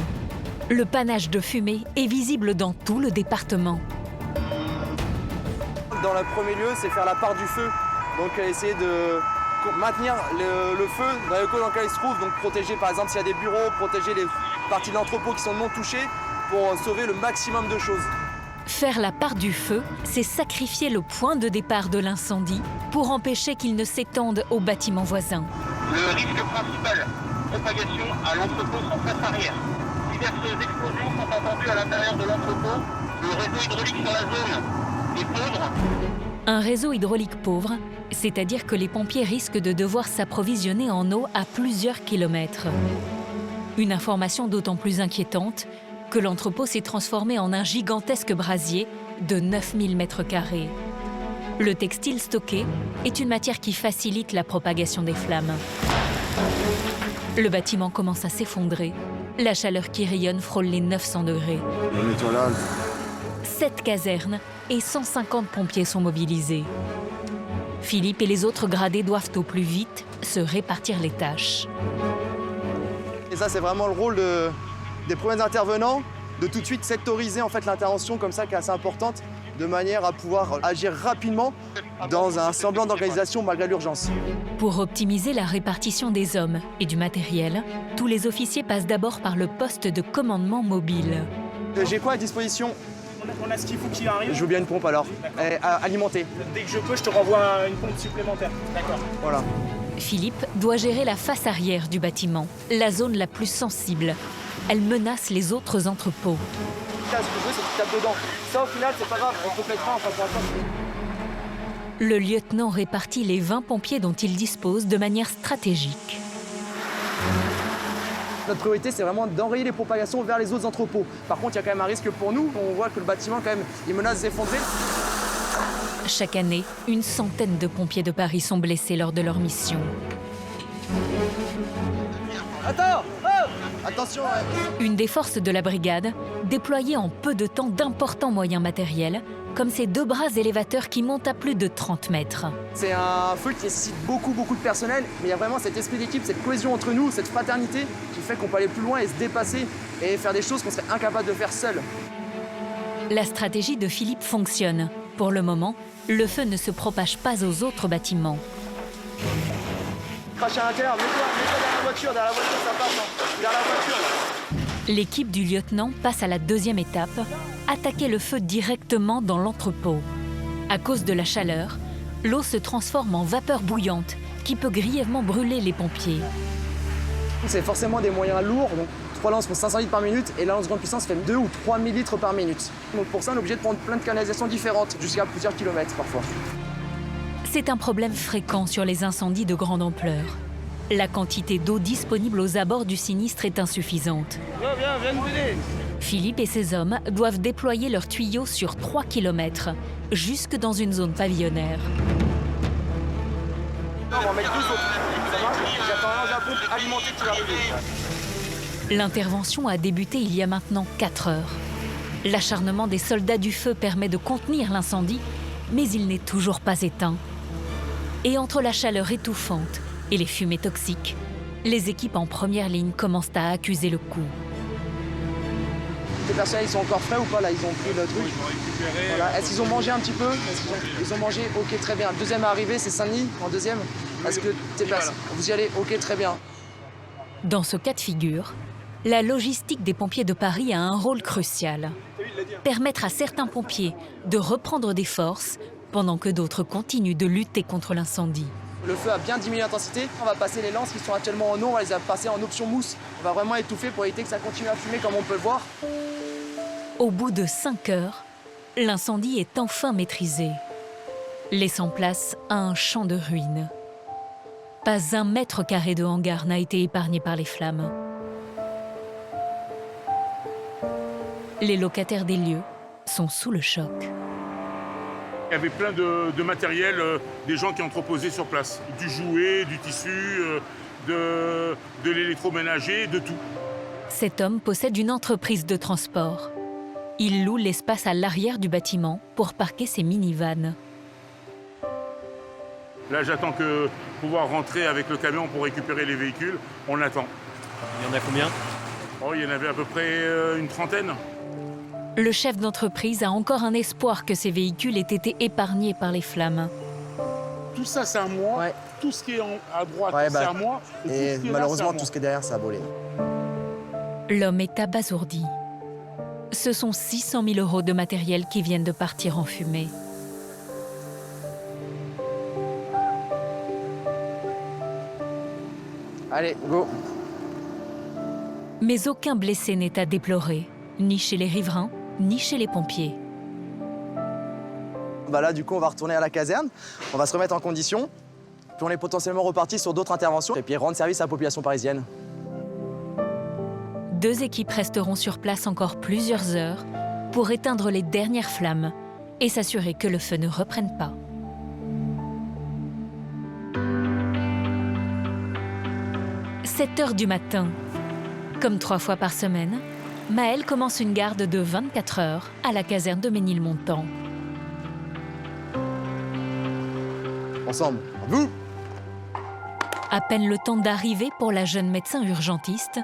Speaker 1: Le panache de fumée est visible dans tout le département.
Speaker 5: Dans le premier lieu, c'est faire la part du feu. Donc essayer de maintenir le feu dans les locaux dans lesquels il se trouve. Donc protéger par exemple s'il y a des bureaux, protéger les parties de l'entrepôt qui sont non touchées pour sauver le maximum de choses.
Speaker 1: Faire la part du feu, c'est sacrifier le point de départ de l'incendie pour empêcher qu'il ne s'étende aux bâtiments voisins.
Speaker 10: Le risque principal, propagation à l'entrepôt sans face arrière. Diverses explosions sont entendues à l'intérieur de l'entrepôt. Le réseau hydraulique sur la zone est pauvre.
Speaker 1: Un réseau hydraulique pauvre, c'est-à-dire que les pompiers risquent de devoir s'approvisionner en eau à plusieurs kilomètres. Une information d'autant plus inquiétante que l'entrepôt s'est transformé en un gigantesque brasier de 9000 m². Le textile stocké est une matière qui facilite la propagation des flammes. Le bâtiment commence à s'effondrer. La chaleur qui rayonne frôle les 900 degrés.
Speaker 16: On nettoie là.
Speaker 1: 7 casernes et 150 pompiers sont mobilisés. Philippe et les autres gradés doivent au plus vite se répartir les tâches.
Speaker 5: Et ça, c'est vraiment le rôle des premiers intervenants, de tout de suite sectoriser en fait, l'intervention comme ça, qui est assez importante, de manière à pouvoir agir rapidement dans un semblant d'organisation malgré l'urgence.
Speaker 1: Pour optimiser la répartition des hommes et du matériel, tous les officiers passent d'abord par le poste de commandement mobile.
Speaker 5: J'ai quoi à disposition?
Speaker 21: On a ce qu'il faut qui arrive.
Speaker 5: Je veux bien une pompe alors, alimentée.
Speaker 21: Dès que je peux, je te renvoie une pompe supplémentaire. D'accord.
Speaker 5: Voilà.
Speaker 1: Philippe doit gérer la face arrière du bâtiment, la zone la plus sensible. Elle menace les autres entrepôts.
Speaker 5: Là, ce que je veux, c'est que tu tapes dedans. Ça, au final, c'est pas grave, on complétera, enfin, pour l'instant.
Speaker 1: Le lieutenant répartit les 20 pompiers dont il dispose de manière stratégique.
Speaker 5: Notre priorité, c'est vraiment d'enrayer les propagations vers les autres entrepôts. Par contre, il y a quand même un risque pour nous. On voit que le bâtiment, quand même, il menace de s'effondrer.
Speaker 1: Chaque année, une centaine de pompiers de Paris sont blessés lors de leur mission.
Speaker 5: Attends! Oh! Attention!
Speaker 1: Une des forces de la brigade déployait en peu de temps d'importants moyens matériels, comme ces 2 bras élévateurs qui montent à plus de 30 mètres.
Speaker 5: C'est un feu qui nécessite beaucoup de personnel, mais il y a vraiment cet esprit d'équipe, cette cohésion entre nous, cette fraternité qui fait qu'on peut aller plus loin et se dépasser et faire des choses qu'on serait incapable de faire seul.
Speaker 1: La stratégie de Philippe fonctionne. Pour le moment, le feu ne se propage pas aux autres bâtiments.
Speaker 5: Crache à l'intérieur, mets-toi derrière la voiture, ça passe, hein. Derrière la voiture, là.
Speaker 1: L'équipe du lieutenant passe à la 2e étape, attaquer le feu directement dans l'entrepôt. À cause de la chaleur, l'eau se transforme en vapeur bouillante qui peut grièvement brûler les pompiers.
Speaker 5: C'est forcément des moyens lourds, donc 3 lances font 500 litres par minute et la lance grande puissance fait 2 ou 3 000 litres par minute. Donc pour ça, on est obligé de prendre plein de canalisations différentes, jusqu'à plusieurs kilomètres parfois.
Speaker 1: C'est un problème fréquent sur les incendies de grande ampleur. La quantité d'eau disponible aux abords du sinistre est insuffisante.
Speaker 21: Viens nous aider.
Speaker 1: Philippe et ses hommes doivent déployer leurs tuyaux sur 3 km, jusque dans une zone pavillonnaire.
Speaker 5: On va en mettre 2 autres. Ça marche? J'attends la pompe alimentée qui va arriver.
Speaker 1: L'intervention a débuté il y a maintenant 4 heures. L'acharnement des soldats du feu permet de contenir l'incendie, mais il n'est toujours pas éteint. Et entre la chaleur étouffante et les fumées toxiques, les équipes en première ligne commencent à accuser le coup.
Speaker 5: Les personnels, ils sont encore frais ou pas là? Ils ont pris le truc. Voilà. Est-ce qu'ils ont mangé un petit peu? Ils ont mangé? Ok, très bien. Le deuxième à arriver, c'est Saint-Denis en deuxième. Est-ce que vous y allez? Ok, très bien.
Speaker 1: Dans ce cas de figure, la logistique des pompiers de Paris a un rôle crucial. Permettre à certains pompiers de reprendre des forces pendant que d'autres continuent de lutter contre l'incendie.
Speaker 5: Le feu a bien diminué l'intensité. On va passer les lances qui sont actuellement en eau, on va les passer en option mousse. On va vraiment étouffer pour éviter que ça continue à fumer comme on peut le voir.
Speaker 1: Au bout de 5 heures, l'incendie est enfin maîtrisé, laissant place à un champ de ruines. Pas 1 mètre carré de hangar n'a été épargné par les flammes. Les locataires des lieux sont sous le choc.
Speaker 11: Il y avait plein de matériel, des gens qui entreposaient sur place. Du jouet, du tissu, de l'électroménager, de tout.
Speaker 1: Cet homme possède une entreprise de transport. Il loue l'espace à l'arrière du bâtiment pour parquer ses minivans.
Speaker 11: Là, j'attends que pouvoir rentrer avec le camion pour récupérer les véhicules. On attend.
Speaker 15: Il y en a combien?
Speaker 11: Oh, il y en avait à peu près une trentaine.
Speaker 1: Le chef d'entreprise a encore un espoir que ces véhicules aient été épargnés par les flammes.
Speaker 11: Tout ça, c'est à moi. Ouais. Tout ce qui est à droite, c'est à moi.
Speaker 5: Et malheureusement, tout ce qui est derrière, ça a volé.
Speaker 1: L'homme est abasourdi. Ce sont 600 000 € de matériel qui viennent de partir en fumée.
Speaker 5: Allez, go.
Speaker 1: Mais aucun blessé n'est à déplorer, ni chez les riverains, ni chez les pompiers.
Speaker 5: Bah là, du coup, on va retourner à la caserne, on va se remettre en condition, puis on est potentiellement reparti sur d'autres interventions, et puis rendre service à la population parisienne.
Speaker 1: 2 équipes resteront sur place encore plusieurs heures pour éteindre les dernières flammes et s'assurer que le feu ne reprenne pas. 7 heures du matin. Comme 3 fois par semaine, Maëlle commence une garde de 24 heures à la caserne de Ménilmontant.
Speaker 5: Ensemble, à vous!
Speaker 1: À peine le temps d'arriver pour la jeune médecin urgentiste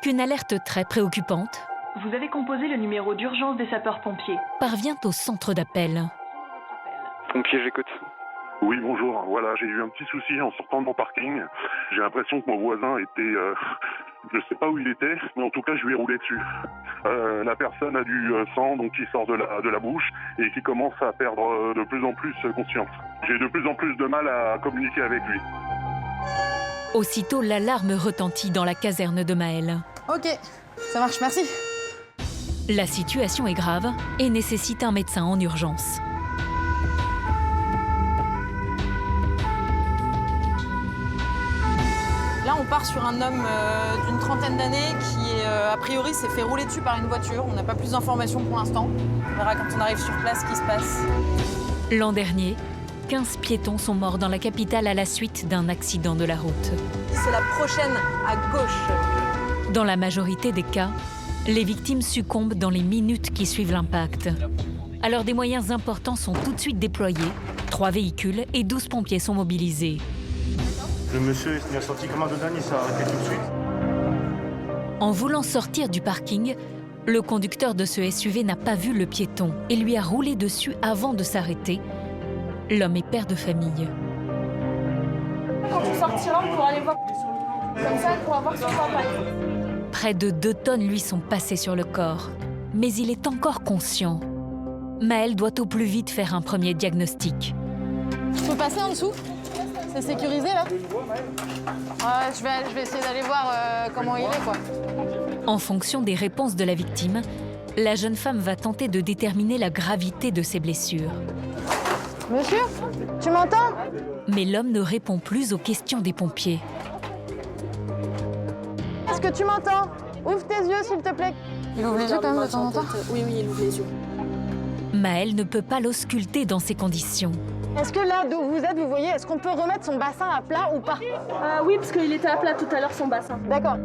Speaker 1: qu'une alerte très préoccupante
Speaker 7: Vous avez composé le numéro d'urgence des sapeurs-pompiers.
Speaker 1: parvient au centre d'appel.
Speaker 22: Pompier, j'écoute.
Speaker 23: Oui, bonjour. Voilà, j'ai eu un petit souci en sortant de mon parking. J'ai l'impression que mon voisin était... je sais pas où il était, mais en tout cas, je lui ai roulé dessus. La personne a du sang donc qui sort de la bouche et qui commence à perdre de plus en plus conscience. J'ai de plus en plus de mal à communiquer avec lui.
Speaker 1: Aussitôt, l'alarme retentit dans la caserne de Maëlle.
Speaker 6: Ok, ça marche, merci.
Speaker 1: La situation est grave et nécessite un médecin en urgence.
Speaker 6: Là, on part sur un homme d'une trentaine d'années qui, a priori, s'est fait rouler dessus par une voiture. On n'a pas plus d'informations pour l'instant. On verra quand on arrive sur place ce qui se passe.
Speaker 1: L'an dernier, 15 piétons sont morts dans la capitale à la suite d'un accident de la route.
Speaker 6: C'est la prochaine à gauche.
Speaker 1: Dans la majorité des cas, les victimes succombent dans les minutes qui suivent l'impact. Alors des moyens importants sont tout de suite déployés. 3 véhicules et 12 pompiers sont mobilisés.
Speaker 21: Le monsieur est sorti comme un dedans, il s'est arrêté tout de suite.
Speaker 1: En voulant sortir du parking, le conducteur de ce SUV n'a pas vu le piéton et lui a roulé dessus avant de s'arrêter. L'homme est père de famille.
Speaker 7: Quand on sortira, on pourra aller voir. Comme ça, on pourra voir son papa.
Speaker 1: Près de 2 tonnes lui sont passées sur le corps. Mais il est encore conscient. Maëlle doit au plus vite faire un premier diagnostic.
Speaker 6: Je peux passer en dessous? C'est sécurisé, là? Ouais, je vais essayer d'aller voir comment il est, quoi.
Speaker 1: En fonction des réponses de la victime, la jeune femme va tenter de déterminer la gravité de ses blessures.
Speaker 6: Monsieur, tu m'entends?
Speaker 1: Mais l'homme ne répond plus aux questions des pompiers.
Speaker 6: Est-ce que tu m'entends? Ouvre tes yeux, s'il te plaît. Il ouvre les yeux quand même de temps en temps?
Speaker 7: Oui, il ouvre les yeux.
Speaker 1: Maëlle ne peut pas l'ausculter dans ces conditions.
Speaker 6: Est-ce que là, d'où vous êtes, vous voyez, est-ce qu'on peut remettre son bassin à plat ou pas?
Speaker 7: Oui, parce qu'il était à plat tout à l'heure, son bassin.
Speaker 6: D'accord.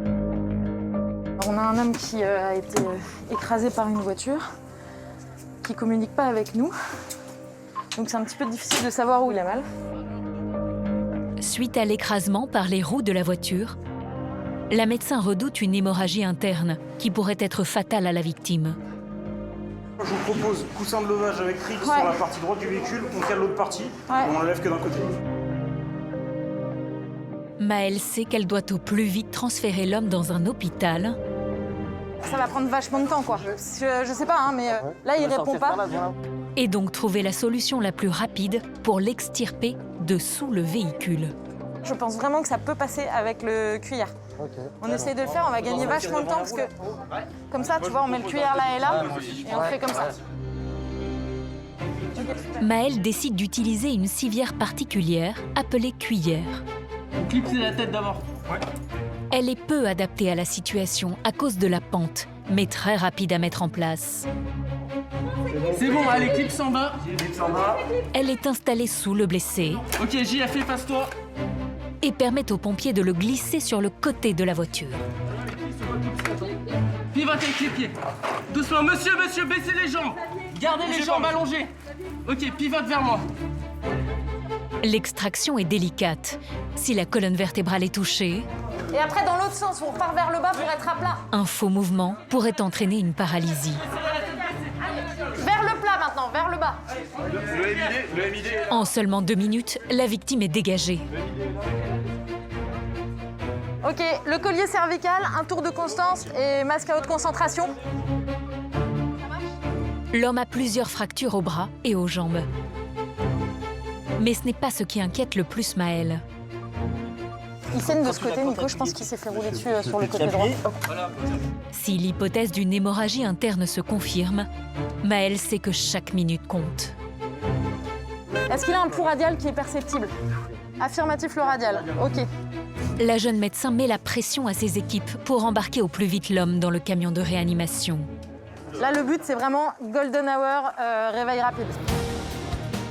Speaker 6: On a un homme qui a été écrasé par une voiture, qui communique pas avec nous. Donc c'est un petit peu difficile de savoir où il a mal.
Speaker 1: Suite à l'écrasement par les roues de la voiture, la médecin redoute une hémorragie interne qui pourrait être fatale à la victime.
Speaker 21: Je vous propose coussin de levage avec Rick sur la partie droite du véhicule, on cale l'autre partie et on l'enlève que d'un côté.
Speaker 1: Maëlle sait qu'elle doit au plus vite transférer l'homme dans un hôpital.
Speaker 6: Ça va prendre vachement de temps, quoi. Je sais pas, hein, mais là, il répond pas.
Speaker 1: Et donc trouver la solution la plus rapide pour l'extirper de sous le véhicule.
Speaker 6: Je pense vraiment que ça peut passer avec le cuillère. On essaye de le faire, on va gagner vachement de temps parce que comme ça, tu vois, on met le cuillère là et là et on fait comme ça.
Speaker 1: Maëlle décide d'utiliser une civière particulière appelée cuillère.
Speaker 21: On clipse la tête d'abord.
Speaker 1: Elle est peu adaptée à la situation à cause de la pente, mais très rapide à mettre en place.
Speaker 21: C'est bon, allez, clipse en bas.
Speaker 1: Elle est installée sous le blessé.
Speaker 21: Ok, JF, efface-toi.
Speaker 1: Et permet aux pompiers de le glisser sur le côté de la voiture.
Speaker 21: Pivote avec les pieds. Doucement, monsieur, baissez les jambes. Gardez les jambes allongées. Ok, pivote vers moi.
Speaker 1: L'extraction est délicate. Si la colonne vertébrale est touchée,
Speaker 6: Et après, dans l'autre sens, on repart vers le bas pour être à plat.
Speaker 1: un faux mouvement pourrait entraîner une paralysie.
Speaker 6: Vers le plat maintenant, vers le bas.
Speaker 21: Le MID.
Speaker 1: En seulement 2 minutes, la victime est dégagée.
Speaker 6: Ok, le collier cervical, un tour de constance et masque à haute concentration.
Speaker 1: L'homme a plusieurs fractures aux bras et aux jambes. Mais ce n'est pas ce qui inquiète le plus Maëlle.
Speaker 6: Il saigne de ce côté, Nico, je pense qu'il s'est fait rouler dessus sur le côté droit.
Speaker 1: Si l'hypothèse d'une hémorragie interne se confirme, Maëlle sait que chaque minute compte.
Speaker 6: Est-ce qu'il a un pouls radial qui est perceptible? Affirmatif, le radial. Ok.
Speaker 1: La jeune médecin met la pression à ses équipes pour embarquer au plus vite l'homme dans le camion de réanimation.
Speaker 6: Là, le but, c'est vraiment golden hour, réveil rapide.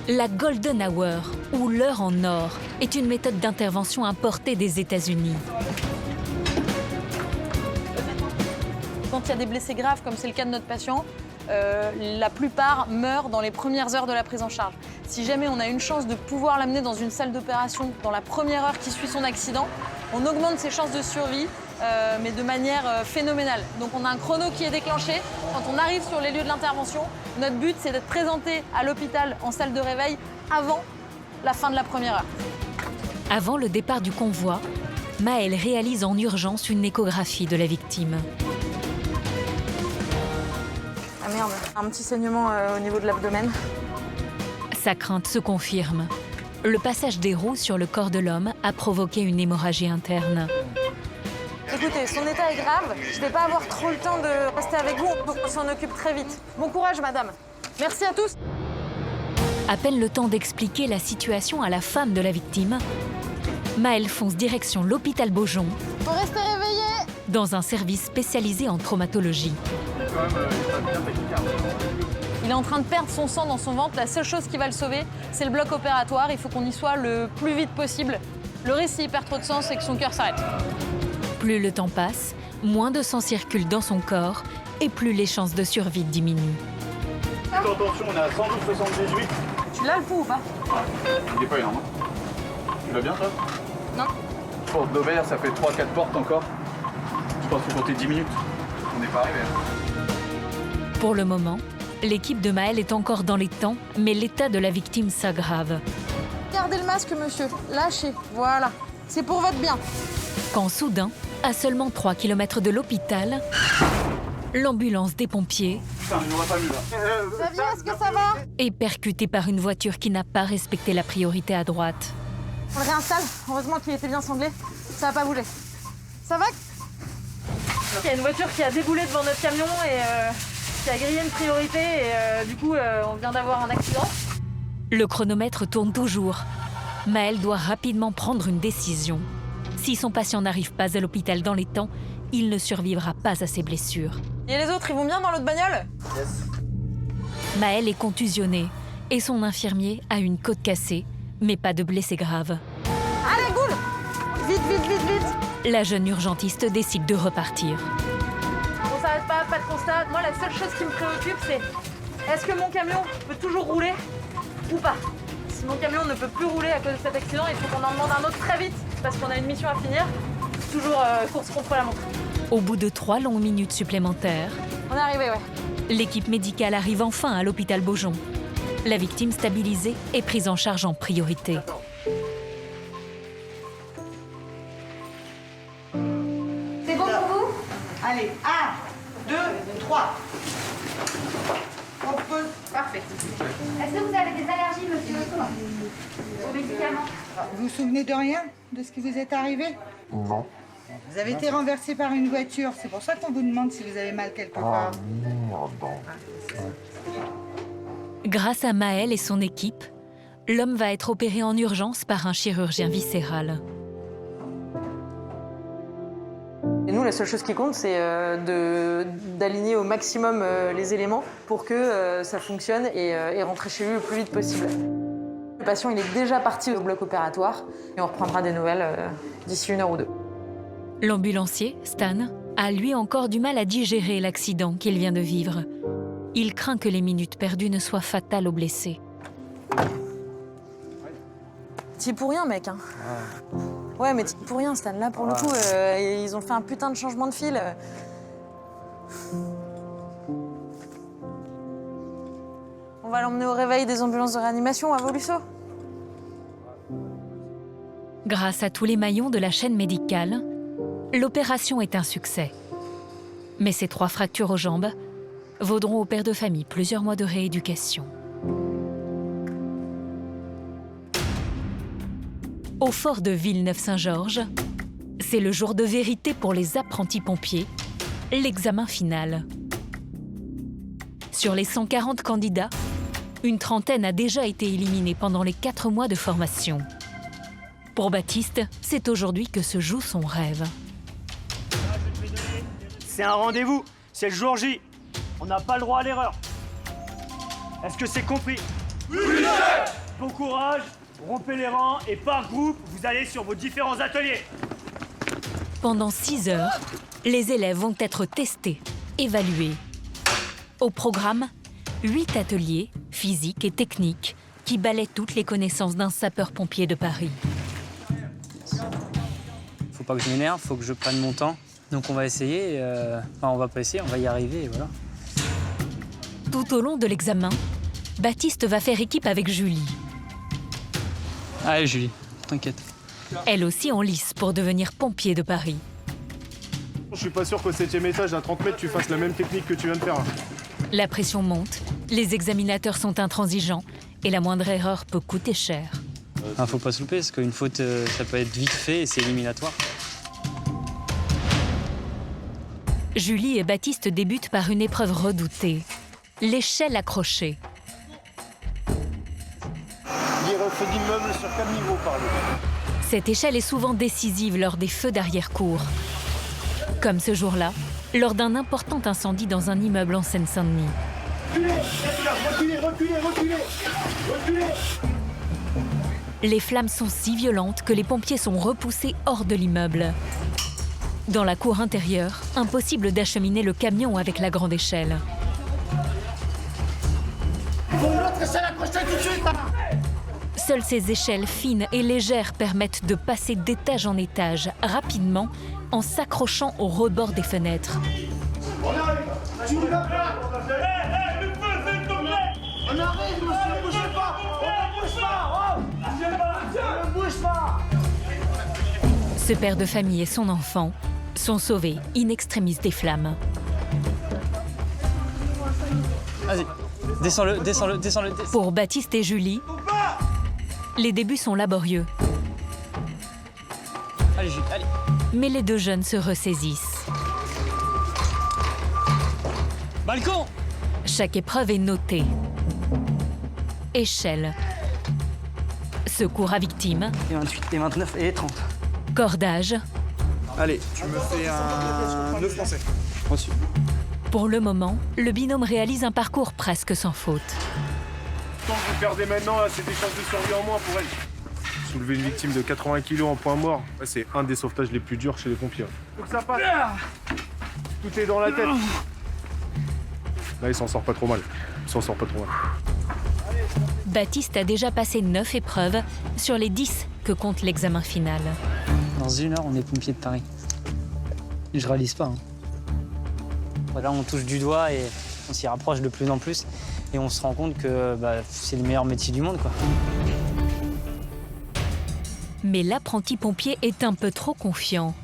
Speaker 1: La golden hour, ou l'heure en or, est une méthode d'intervention importée des États-Unis.
Speaker 6: Quand il y a des blessés graves, comme c'est le cas de notre patient, la plupart meurent dans les premières heures de la prise en charge. Si jamais on a une chance de pouvoir l'amener dans une salle d'opération dans la première heure qui suit son accident, on augmente ses chances de survie, mais de manière phénoménale. Donc on a un chrono qui est déclenché. Quand on arrive sur les lieux de l'intervention, notre but c'est d'être présenté à l'hôpital en salle de réveil avant la fin de la première heure.
Speaker 1: Avant le départ du convoi, Maëlle réalise en urgence une échographie de la victime.
Speaker 6: Ah merde, un petit saignement au niveau de l'abdomen.
Speaker 1: Sa crainte se confirme. Le passage des roues sur le corps de l'homme a provoqué une hémorragie interne.
Speaker 6: Écoutez, son état est grave. Je ne vais pas avoir trop le temps de rester avec vous. On s'en occupe très vite. Bon courage, madame. Merci à tous.
Speaker 1: À peine le temps d'expliquer la situation à la femme de la victime, Maëlle fonce direction l'hôpital Beaujon,
Speaker 6: Faut rester réveillé.
Speaker 1: dans un service spécialisé en traumatologie.
Speaker 6: Il est en train de perdre son sang dans son ventre. La seule chose qui va le sauver, c'est le bloc opératoire. Il faut qu'on y soit le plus vite possible. Le risque, s'il perd trop de sang, c'est que son cœur s'arrête.
Speaker 1: Plus le temps passe, moins de sang circule dans son corps et plus les chances de survie diminuent.
Speaker 9: Attention, on a 112,78.
Speaker 6: Tu l'as le pouls ou pas?
Speaker 9: Il n'est pas énorme. Tu vas bien, toi?
Speaker 6: Non.
Speaker 9: Porte d'Aubert, ça fait 3-4 portes encore. Je pense qu'il faut compter 10 minutes. On n'est pas arrivé.
Speaker 1: Pour le moment, l'équipe de Maëlle est encore dans les temps, mais l'état de la victime s'aggrave.
Speaker 6: Gardez le masque, monsieur. Lâchez. Voilà. C'est pour votre bien.
Speaker 1: Quand soudain, à seulement 3 km de l'hôpital, l'ambulance des pompiers
Speaker 9: Putain, il n'aurait pas mieux là.
Speaker 6: Xavier, est-ce que ça va?
Speaker 1: est percutée par une voiture qui n'a pas respecté la priorité à droite.
Speaker 6: On le réinstalle. Heureusement qu'il était bien sanglé. Ça va pas bouger. Ça va? Il y a une voiture qui a déboulé devant notre camion et qui a grillé une priorité et du coup, on vient d'avoir un accident.
Speaker 1: Le chronomètre tourne toujours. Maëlle doit rapidement prendre une décision. Si son patient n'arrive pas à l'hôpital dans les temps, il ne survivra pas à ses blessures.
Speaker 6: Et les autres, ils vont bien dans l'autre bagnole?
Speaker 9: Yes.
Speaker 1: Maëlle est contusionnée et son infirmier a une côte cassée, mais pas de blessés graves.
Speaker 6: Allez, goule! Vite, vite, vite, vite!
Speaker 1: La jeune urgentiste décide de repartir.
Speaker 6: On s'arrête pas de constat. Moi, la seule chose qui me préoccupe, c'est est-ce que mon camion peut toujours rouler ou pas? Si mon camion ne peut plus rouler à cause de cet accident, il faut qu'on en demande un autre très vite parce qu'on a une mission à finir. Toujours course contre la montre.
Speaker 1: Au bout de 3 longues minutes supplémentaires,
Speaker 6: On est arrivé, ouais.
Speaker 1: l'équipe médicale arrive enfin à l'hôpital Beaujon. La victime stabilisée est prise en charge en priorité.
Speaker 12: C'est bon pour vous? Allez, 1, 2, 3. On peut. Parfait.
Speaker 13: Est-ce que vous avez des allergies, monsieur, aux médicaments?
Speaker 12: Vous vous souvenez de rien de ce qui vous est arrivé?
Speaker 23: Non.
Speaker 12: Vous avez été renversé par une voiture, c'est pour ça qu'on vous demande si vous avez mal quelque part.
Speaker 1: Grâce à Maëlle et son équipe, l'homme va être opéré en urgence par un chirurgien viscéral.
Speaker 6: Et nous, la seule chose qui compte, c'est d'aligner au maximum les éléments pour que ça fonctionne et rentrer chez lui le plus vite possible. Le patient, il est déjà parti au bloc opératoire et on reprendra des nouvelles d'ici 1 heure ou 2.
Speaker 1: L'ambulancier, Stan, a lui encore du mal à digérer l'accident qu'il vient de vivre. Il craint que les minutes perdues ne soient fatales aux blessés.
Speaker 6: T'y pour rien, mec. Hein. Ouais, mais t'y pour rien, Stan. Là, pour le coup, ils ont fait un putain de changement de fil. On va l'emmener au réveil des ambulances de réanimation à Volusso.
Speaker 1: Grâce à tous les maillons de la chaîne médicale, l'opération est un succès. Mais ces 3 fractures aux jambes vaudront au père de famille plusieurs mois de rééducation. Au fort de Villeneuve-Saint-Georges, c'est le jour de vérité pour les apprentis pompiers, l'examen final. Sur les 140 candidats, une trentaine a déjà été éliminée pendant les 4 mois de formation. Pour Baptiste, c'est aujourd'hui que se joue son rêve.
Speaker 24: C'est un rendez-vous, c'est le jour J. On n'a pas le droit à l'erreur. Est-ce que c'est compris? Oui! Bon courage, rompez les rangs et par groupe, vous allez sur vos différents ateliers.
Speaker 1: Pendant 6 heures, les élèves vont être testés, évalués. Au programme, 8 ateliers, physiques et techniques, qui balaient toutes les connaissances d'un sapeur-pompier de Paris.
Speaker 8: Faut pas que je m'énerve, faut que je prenne mon temps. Donc on va essayer, enfin on va pas essayer, on va y arriver et voilà.
Speaker 1: Tout au long de l'examen, Baptiste va faire équipe avec Julie.
Speaker 8: Allez Julie, t'inquiète.
Speaker 1: Elle aussi en lice pour devenir pompier de Paris.
Speaker 16: Je suis pas sûr qu'au 7e étage, à 30 mètres, tu fasses la même technique que tu viens de faire.
Speaker 1: La pression monte, les examinateurs sont intransigeants et la moindre erreur peut coûter cher.
Speaker 8: Faut pas se louper parce qu'une faute, ça peut être vite fait et c'est éliminatoire.
Speaker 1: Julie et Baptiste débutent par une épreuve redoutée, l'échelle accrochée.
Speaker 16: Il refait d'immeuble sur quel niveau, pardon?
Speaker 1: Cette échelle est souvent décisive lors des feux d'arrière-cour. Comme ce jour-là, lors d'un important incendie dans un immeuble en Seine-Saint-Denis.
Speaker 16: Reculez, reculez, reculez, reculez.
Speaker 1: Les flammes sont si violentes que les pompiers sont repoussés hors de l'immeuble. Dans la cour intérieure, impossible d'acheminer le camion avec la grande échelle. Seules ces échelles fines et légères permettent de passer d'étage en étage rapidement en s'accrochant au rebord des fenêtres.
Speaker 16: On arrive. Tu vas pas. On arrive, monsieur, ne bougez pas. On ne bouge pas. On ne bouge pas.
Speaker 1: Ce père de famille et son enfant sont sauvés in extremis des flammes.
Speaker 8: Vas-y, descends-le, descends-le, descends-le.
Speaker 1: Pour Baptiste et Julie, les débuts sont laborieux.
Speaker 8: Allez Julie, allez.
Speaker 1: Mais les deux jeunes se ressaisissent.
Speaker 8: Balcon!
Speaker 1: Chaque épreuve est notée. Échelle. Secours à victime.
Speaker 8: Et 28, et 29, et 30.
Speaker 1: Cordage.
Speaker 16: Allez, tu me fais un nœud français.
Speaker 8: Reçu.
Speaker 1: Pour le moment, le binôme réalise un parcours presque sans faute.
Speaker 16: Tant que vous perdez maintenant, là, c'est des chances de survie en moins pour elle. Soulever une victime de 80 kg en point mort, c'est un des sauvetages les plus durs chez les pompiers. Faut que ça passe. Tout est dans la tête. Là, il s'en sort pas trop mal. Il s'en sort pas trop mal.
Speaker 1: Baptiste a déjà passé 9 épreuves sur les 10 que compte l'examen final.
Speaker 8: Dans 1 heure, on est pompier de Paris. Et je réalise pas. Là, on touche du doigt et on s'y rapproche de plus en plus. Et on se rend compte que c'est le meilleur métier du monde, quoi.
Speaker 1: Mais l'apprenti pompier est un peu trop confiant.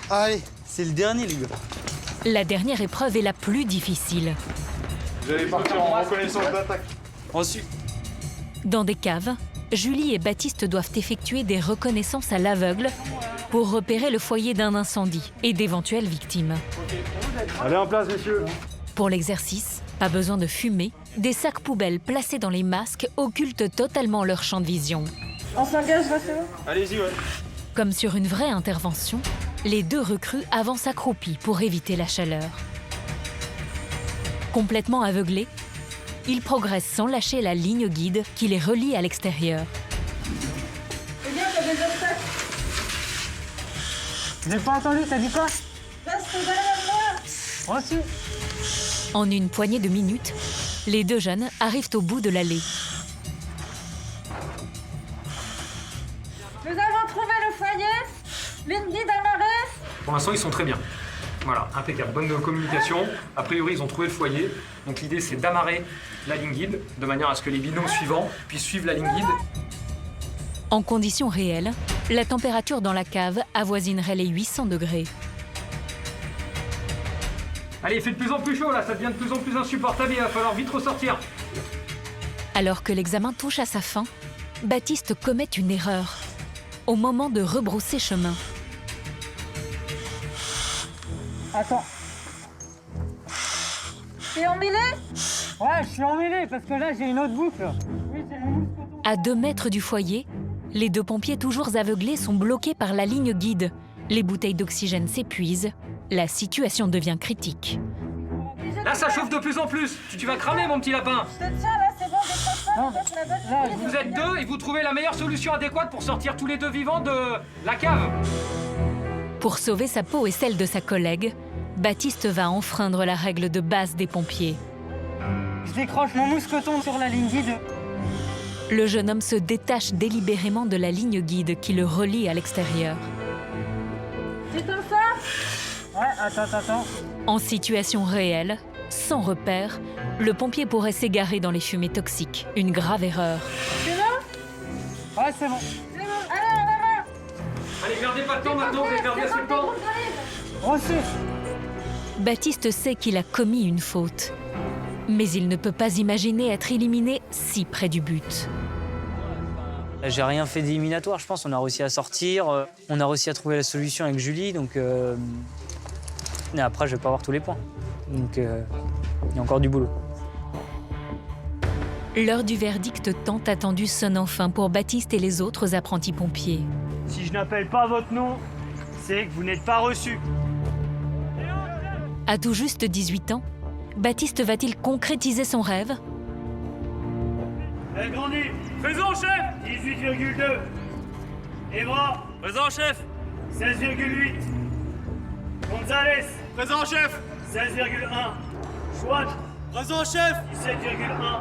Speaker 5: Allez, c'est le dernier, les gars.
Speaker 1: La dernière épreuve est la plus difficile.
Speaker 16: Vous allez partir en reconnaissance d'attaque.
Speaker 8: Reçu.
Speaker 1: Dans des caves, Julie et Baptiste doivent effectuer des reconnaissances à l'aveugle pour repérer le foyer d'un incendie et d'éventuelles victimes.
Speaker 16: Allez en place, messieurs.
Speaker 1: Pour l'exercice, pas besoin de fumer, des sacs poubelles placés dans les masques occultent totalement leur champ de vision.
Speaker 7: On s'engage, là, c'est bon?
Speaker 16: Allez-y, ouais.
Speaker 1: Comme sur une vraie intervention, les deux recrues avancent accroupis pour éviter la chaleur. Complètement aveuglés, ils progressent sans lâcher la ligne guide qui les relie à l'extérieur.
Speaker 7: Eh bien, t'as des obstacles.
Speaker 24: J'ai pas entendu, t'as dit quoi?
Speaker 7: Reste derrière moi.
Speaker 24: Reçu.
Speaker 1: En une poignée de minutes, les deux jeunes arrivent au bout de l'allée.
Speaker 7: Nous avons trouvé le foyer. Ligne guide amarrée.
Speaker 14: Pour l'instant, ils sont très bien. Voilà, impeccable. Bonne communication. A priori, ils ont trouvé le foyer. Donc l'idée, c'est d'amarrer la ligne guide de manière à ce que les binômes suivants puissent suivre la ligne guide.
Speaker 1: En conditions réelles, la température dans la cave avoisinerait les 800 degrés.
Speaker 14: Allez, il fait de plus en plus chaud là, ça devient de plus en plus insupportable, il va falloir vite ressortir.
Speaker 1: Alors que l'examen touche à sa fin, Baptiste commet une erreur au moment de rebrousser chemin.
Speaker 24: Attends.
Speaker 7: T'es emmêlé?
Speaker 24: Ouais, je suis emmêlé parce que là, j'ai une autre boucle. Oui, c'est la boucle.
Speaker 1: À 2 mètres du foyer, les deux pompiers toujours aveuglés sont bloqués par la ligne guide. Les bouteilles d'oxygène s'épuisent. La situation devient critique.
Speaker 14: Là, ça chauffe de plus en plus. Tu vas cramer, mon petit lapin.
Speaker 7: Je te tiens, là, c'est bon, décroche pas.
Speaker 14: Vous êtes deux et vous trouvez la meilleure solution adéquate pour sortir tous les deux vivants de la cave.
Speaker 1: Pour sauver sa peau et celle de sa collègue, Baptiste va enfreindre la règle de base des pompiers.
Speaker 24: Je décroche mon mousqueton sur la ligne guide.
Speaker 1: Le jeune homme se détache délibérément de la ligne guide qui le relie à l'extérieur.
Speaker 7: C'est comme ça?
Speaker 24: Ouais, attends.
Speaker 1: En situation réelle, sans repère, le pompier pourrait s'égarer dans les fumées toxiques. Une grave erreur.
Speaker 7: C'est bon?
Speaker 24: Ouais, c'est bon.
Speaker 7: C'est bon. Allez.
Speaker 14: Allez, perdez pas de temps maintenant, vous avez perdu assez de temps.
Speaker 24: Reçu.
Speaker 1: Baptiste sait qu'il a commis une faute. Mais il ne peut pas imaginer être éliminé si près du but.
Speaker 8: J'ai rien fait d'éliminatoire, je pense. On a réussi à sortir, on a réussi à trouver la solution avec Julie, donc... Et après, je vais pas avoir tous les points. Donc, il y a encore du boulot.
Speaker 1: L'heure du verdict tant attendu sonne enfin pour Baptiste et les autres apprentis pompiers.
Speaker 24: Si je n'appelle pas votre nom, c'est que vous n'êtes pas reçu.
Speaker 1: À tout juste 18 ans, Baptiste va-t-il concrétiser son rêve?
Speaker 24: Grandi. Faisons, chef. 18,2. Evra. Présent, chef. 16,8. Gonzalez. Présent, chef. 16,1. Chouane. Présent, chef. 17,1.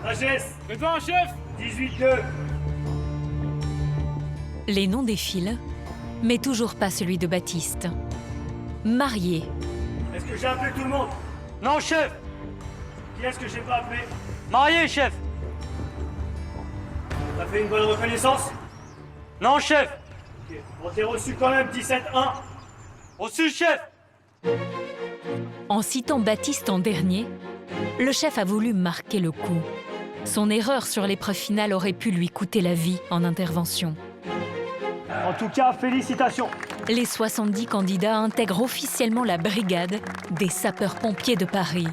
Speaker 24: Agès. Présent, chef. 18,2.
Speaker 1: Les noms défilent, mais toujours pas celui de Baptiste. Marié.
Speaker 24: Est-ce que j'ai appelé tout le monde? Non, chef. Qui est-ce que j'ai pas appelé? Marié, chef. T'as fait une bonne reconnaissance? Non, chef. Ok. Bon, t'es reçu quand même 17-1. Reçu, chef.
Speaker 1: En citant Baptiste en dernier, le chef a voulu marquer le coup. Son erreur sur l'épreuve finale aurait pu lui coûter la vie en intervention.
Speaker 24: En tout cas, félicitations.
Speaker 1: Les 70 candidats intègrent officiellement la brigade des sapeurs-pompiers de Paris.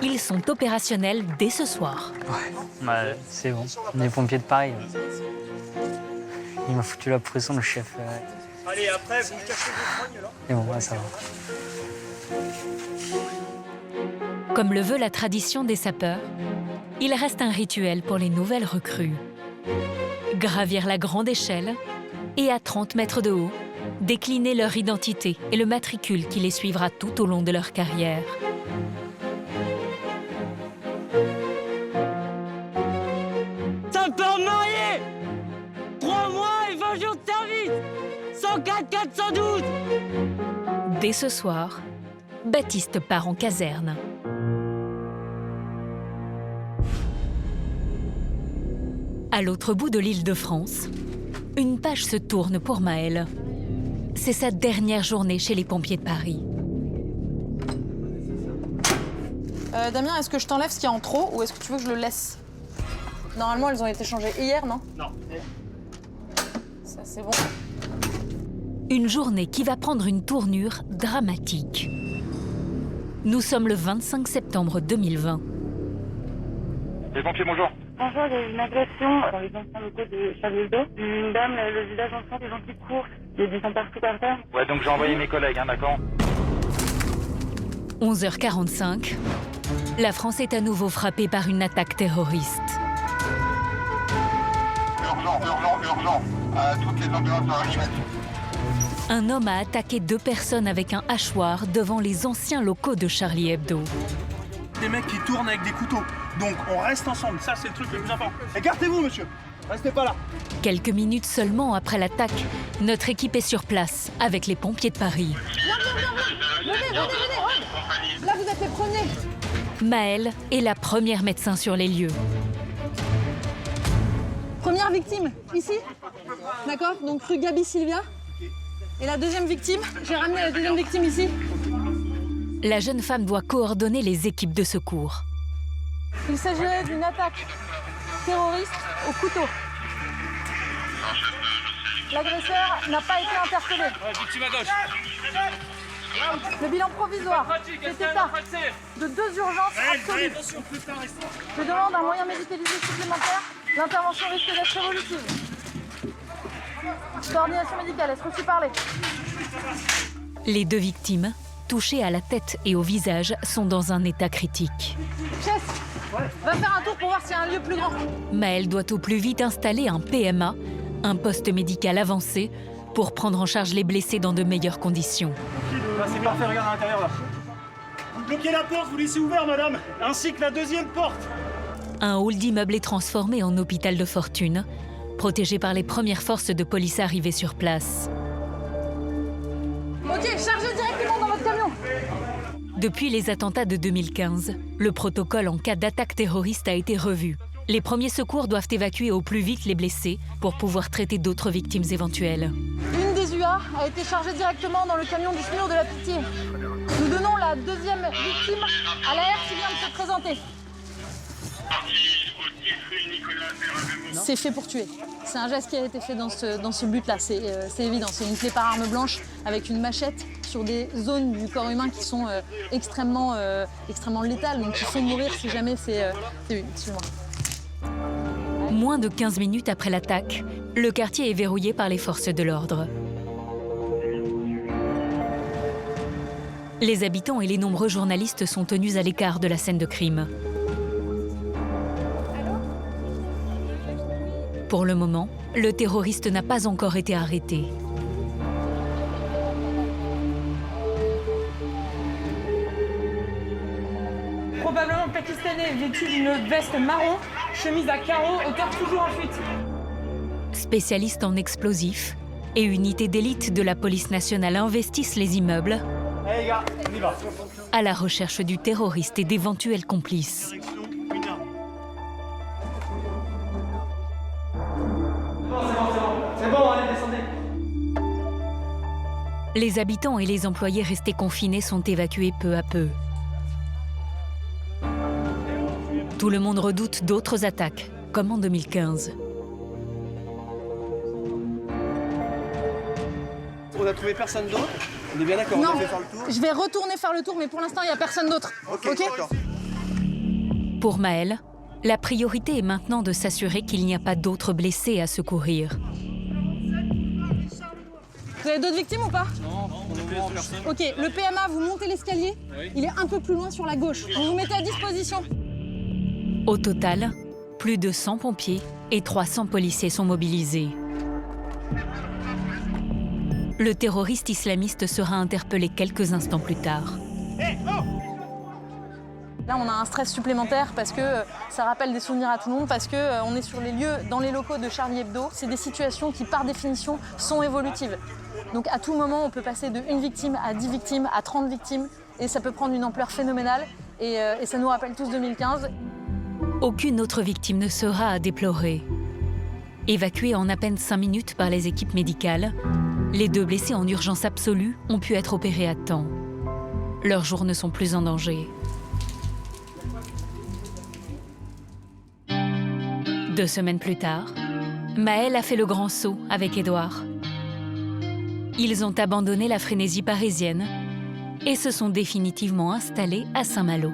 Speaker 1: Ils sont opérationnels dès ce soir.
Speaker 8: Ouais, c'est bon. On est pompiers de Paris. Il m'a foutu la pression, le chef.
Speaker 24: Allez, après, vous me cachez vos poignes, là.
Speaker 8: Et bon, ouais, ça va.
Speaker 1: Comme le veut la tradition des sapeurs, il reste un rituel pour les nouvelles recrues. Gravir la grande échelle et à 30 mètres de haut, décliner leur identité et le matricule qui les suivra tout au long de leur carrière.
Speaker 21: Sapeur marié 3 mois et 20 jours de service 104 412.
Speaker 1: Dès ce soir, Baptiste part en caserne. À l'autre bout de l'île de France, une page se tourne pour Maëlle. C'est sa dernière journée chez les pompiers de Paris.
Speaker 6: Damien, est-ce que je t'enlève ce qu'il y a en trop ou est-ce que tu veux que je le laisse? Normalement, elles ont été changées hier, non?
Speaker 24: Non.
Speaker 6: Ça, c'est bon.
Speaker 1: Une journée qui va prendre une tournure dramatique. Nous sommes le 25 septembre 2020.
Speaker 10: Les pompiers, bonjour.
Speaker 7: Bonjour, il y a eu une agression dans les anciens locaux de Charlie Hebdo. Une dame, le visage ensemble, des gens qui courent, il y a du sang partout par terre.
Speaker 10: Ouais, donc j'ai envoyé mes collègues, d'accord.
Speaker 1: 11h45, la France est à nouveau frappée par une attaque terroriste.
Speaker 10: Urgent. Toutes les ambulances en réanimation.
Speaker 1: Un homme a attaqué 2 personnes avec un hachoir devant les anciens locaux de Charlie Hebdo.
Speaker 3: Des mecs qui tournent avec des couteaux. Donc on reste ensemble, ça c'est le truc le plus important. Écartez-vous, monsieur. Restez pas là.
Speaker 1: Quelques minutes seulement après l'attaque, notre équipe est sur place avec les pompiers de Paris.
Speaker 7: Venez. Là, vous êtes les premiers.
Speaker 1: Maëlle est la première médecin sur les lieux.
Speaker 6: Première victime, ici. D'accord? Donc rue Gabi Sylvia. Et la deuxième victime, j'ai ramené la deuxième victime ici.
Speaker 1: La jeune femme doit coordonner les équipes de secours.
Speaker 6: Il s'agirait d'une attaque terroriste au couteau. L'agresseur n'a pas été interpellé.
Speaker 21: Victime à gauche.
Speaker 6: Le bilan provisoire, c'est état de 2 urgences absolues. Je demande un moyen médicalisé supplémentaire. L'intervention risque d'être évolutive. Coordination médicale, est-ce que tu parlais?
Speaker 1: Les 2 victimes, touchées à la tête et au visage, sont dans un état critique.
Speaker 6: Chef, va faire un tour pour voir s'il y a un lieu plus grand.
Speaker 1: Maëlle doit au plus vite installer un PMA, un poste médical avancé, pour prendre en charge les blessés dans de meilleures conditions.
Speaker 24: Là, c'est parfait, regarde à l'intérieur là. Vous bloquez la porte, vous laissez ouvert, madame, ainsi que la deuxième porte.
Speaker 1: Un hall d'immeuble est transformé en hôpital de fortune, protégé par les premières forces de police arrivées sur place.
Speaker 6: Ok, chargez directement dans votre camion.
Speaker 1: Depuis les attentats de 2015, le protocole en cas d'attaque terroriste a été revu. Les premiers secours doivent évacuer au plus vite les blessés pour pouvoir traiter d'autres victimes éventuelles.
Speaker 6: Une des UA a été chargée directement dans le camion du SMUR de la Pitié. Nous donnons la deuxième victime à l'AR qui vient de se présenter. C'est fait pour tuer. C'est un geste qui a été fait dans ce but-là, c'est évident. C'est une plaie par arme blanche avec une machette sur des zones du corps humain qui sont extrêmement létales, donc qui font mourir si jamais c'est oui, excuse-moi.
Speaker 1: Moins de 15 minutes après l'attaque, le quartier est verrouillé par les forces de l'ordre. Les habitants et les nombreux journalistes sont tenus à l'écart de la scène de crime. Pour le moment, le terroriste n'a pas encore été arrêté.
Speaker 21: Probablement pakistanais, vêtu d'une veste marron, chemise à carreaux, auteur toujours en fuite.
Speaker 1: Spécialistes en explosifs et unités d'élite de la police nationale investissent les immeubles
Speaker 24: Allez les gars, on y va.
Speaker 1: à la recherche du terroriste et d'éventuels complices.
Speaker 21: C'est bon, allez, descendez.
Speaker 1: Les habitants et les employés restés confinés sont évacués peu à peu. Tout le monde redoute d'autres attaques, comme en 2015.
Speaker 5: On a trouvé personne d'autre. On est bien d'accord,
Speaker 6: Non,
Speaker 5: on a fait faire le tour.
Speaker 6: je vais retourner faire le tour, mais pour l'instant, il n'y a personne d'autre.
Speaker 5: Ok, d'accord.
Speaker 1: Pour Maël, la priorité est maintenant de s'assurer qu'il n'y a pas d'autres blessés à secourir.
Speaker 6: Vous avez d'autres victimes ou pas?
Speaker 9: Non, personne.
Speaker 6: Ok, le PMA, vous montez l'escalier, il est un peu plus loin sur la gauche. Vous vous mettez à disposition.
Speaker 1: Au total, plus de 100 pompiers et 300 policiers sont mobilisés. Le terroriste islamiste sera interpellé quelques instants plus tard.
Speaker 6: Là, on a un stress supplémentaire parce que ça rappelle des souvenirs à tout le monde, parce qu'on est sur les lieux, dans les locaux de Charlie Hebdo. C'est des situations qui, par définition, sont évolutives. Donc à tout moment, on peut passer de 1 victime à 10 victimes, à 30 victimes, et ça peut prendre une ampleur phénoménale. Et ça nous rappelle tous 2015.
Speaker 1: Aucune autre victime ne sera à déplorer. Évacués en à peine 5 minutes par les équipes médicales, les 2 blessés en urgence absolue ont pu être opérés à temps. Leurs jours ne sont plus en danger. 2 semaines plus tard, Maël a fait le grand saut avec Édouard. Ils ont abandonné la frénésie parisienne et se sont définitivement installés à Saint-Malo.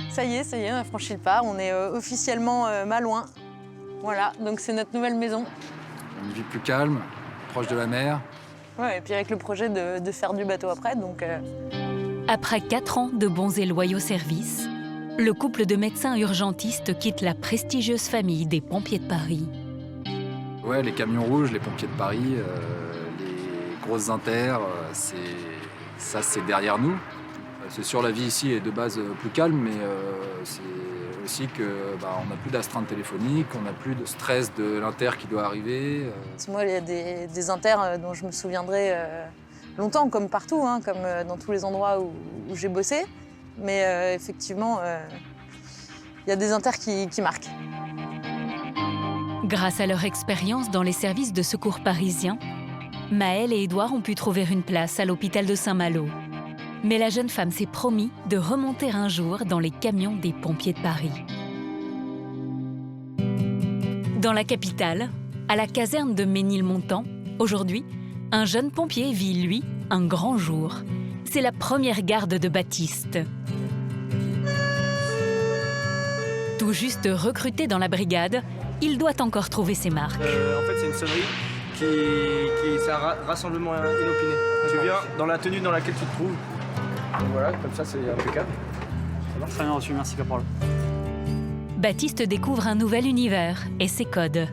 Speaker 6: Ça y est, on a franchi le pas. On est officiellement malouin. Voilà, donc c'est notre nouvelle maison.
Speaker 9: Une vie plus calme, proche de la mer.
Speaker 6: Ouais, et puis avec le projet de faire du bateau après, donc...
Speaker 1: Après 4 ans de bons et loyaux services, le couple de médecins urgentistes quitte la prestigieuse famille des pompiers de Paris.
Speaker 9: Ouais, les camions rouges, les pompiers de Paris, les grosses inters, c'est derrière nous. C'est sûr, la vie ici est de base plus calme, mais c'est aussi que on n'a plus d'astreinte téléphonique, on n'a plus de stress de l'inter qui doit arriver.
Speaker 6: Moi, il y a des inters dont je me souviendrai longtemps, comme partout, hein, comme dans tous les endroits où j'ai bossé. Mais effectivement, il y a des inters qui marquent.
Speaker 1: Grâce à leur expérience dans les services de secours parisiens, Maël et Édouard ont pu trouver une place à l'hôpital de Saint-Malo. Mais la jeune femme s'est promis de remonter un jour dans les camions des pompiers de Paris. Dans la capitale, à la caserne de Ménilmontant, aujourd'hui, un jeune pompier vit, lui, un grand jour. C'est la première garde de Baptiste. Tout juste recruté dans la brigade, il doit encore trouver ses marques.
Speaker 24: En fait, c'est une sonnerie c'est un rassemblement inopiné. Tu viens dans la tenue dans laquelle tu te trouves. Donc voilà, comme ça, c'est impeccable. Ça marche. Très bien reçu, merci Caporal.
Speaker 1: Baptiste découvre un nouvel univers et ses codes.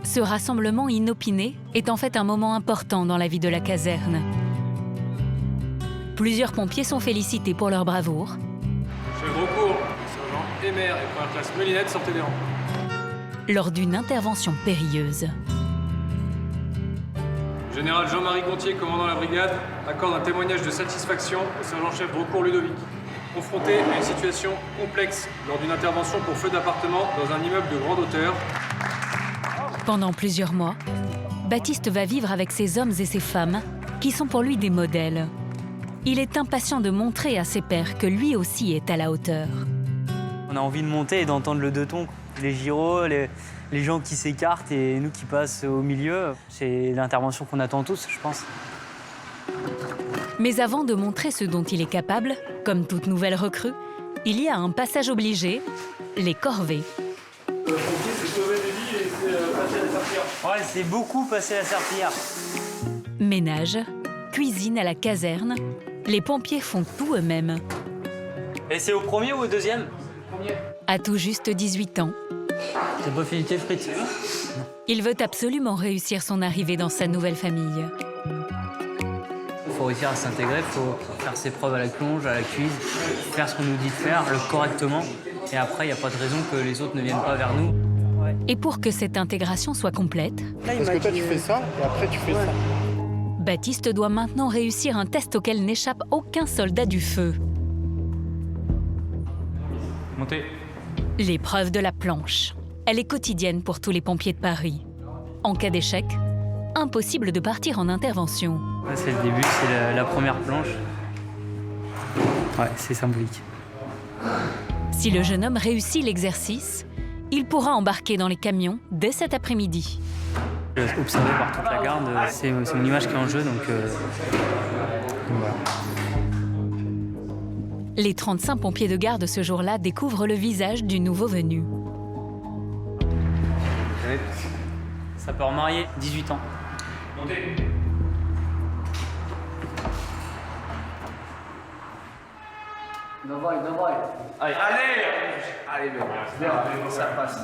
Speaker 1: Ce rassemblement inopiné est en fait un moment important dans la vie de la caserne. Plusieurs pompiers sont félicités pour leur bravoure.
Speaker 14: Chef de recours, sergent Emer et première classe Melinette, sortez des rangs.
Speaker 1: Lors d'une intervention périlleuse.
Speaker 14: Général Jean-Marie Gontier, commandant la brigade, accorde un témoignage de satisfaction au sergent-chef de recours Ludovic. Confronté à une situation complexe lors d'une intervention pour feu d'appartement dans un immeuble de grande hauteur.
Speaker 1: Pendant plusieurs mois, Baptiste va vivre avec ces hommes et ces femmes qui sont pour lui des modèles. Il est impatient de montrer à ses pairs que lui aussi est à la hauteur.
Speaker 8: On a envie de monter et d'entendre le deux tons. Les gyros, les gens qui s'écartent et nous qui passent au milieu. C'est l'intervention qu'on attend tous, je pense.
Speaker 1: Mais avant de montrer ce dont il est capable, comme toute nouvelle recrue, il y a un passage obligé, les corvées.
Speaker 14: Le pompier, c'est sauver des vies et c'est passer à la serpillière.
Speaker 8: Ouais, c'est beaucoup passer à la serpillière.
Speaker 1: Ménage, cuisine à la caserne, les pompiers font tout eux-mêmes.
Speaker 8: Et c'est au premier ou au deuxième?
Speaker 1: À tout juste 18 ans,
Speaker 8: t'as pas fini tes frites?
Speaker 1: il veut absolument réussir son arrivée dans sa nouvelle famille.
Speaker 8: Il faut réussir à s'intégrer, il faut faire ses preuves à la plonge, à la cuise, faire ce qu'on nous dit de faire, le correctement. Et après, il n'y a pas de raison que les autres ne viennent pas vers nous.
Speaker 1: Et pour que cette intégration soit complète,
Speaker 3: Parce que toi, tu fais ça, et après, tu fais ça.
Speaker 1: Baptiste doit maintenant réussir un test auquel n'échappe aucun soldat du feu.
Speaker 14: Montez.
Speaker 1: L'épreuve de la planche. Elle est quotidienne pour tous les pompiers de Paris. En cas d'échec, impossible de partir en intervention.
Speaker 8: Ouais, c'est le début, c'est la première planche. Ouais, c'est symbolique.
Speaker 1: Si le jeune homme réussit l'exercice, il pourra embarquer dans les camions dès cet après-midi.
Speaker 8: Observé par toute la garde, c'est mon image qui est en jeu, donc voilà.
Speaker 1: Les 35 pompiers de garde ce jour-là découvrent le visage du nouveau venu.
Speaker 8: Ça peut remarier, 18 ans.
Speaker 14: Montez.
Speaker 24: Allez, ça passe.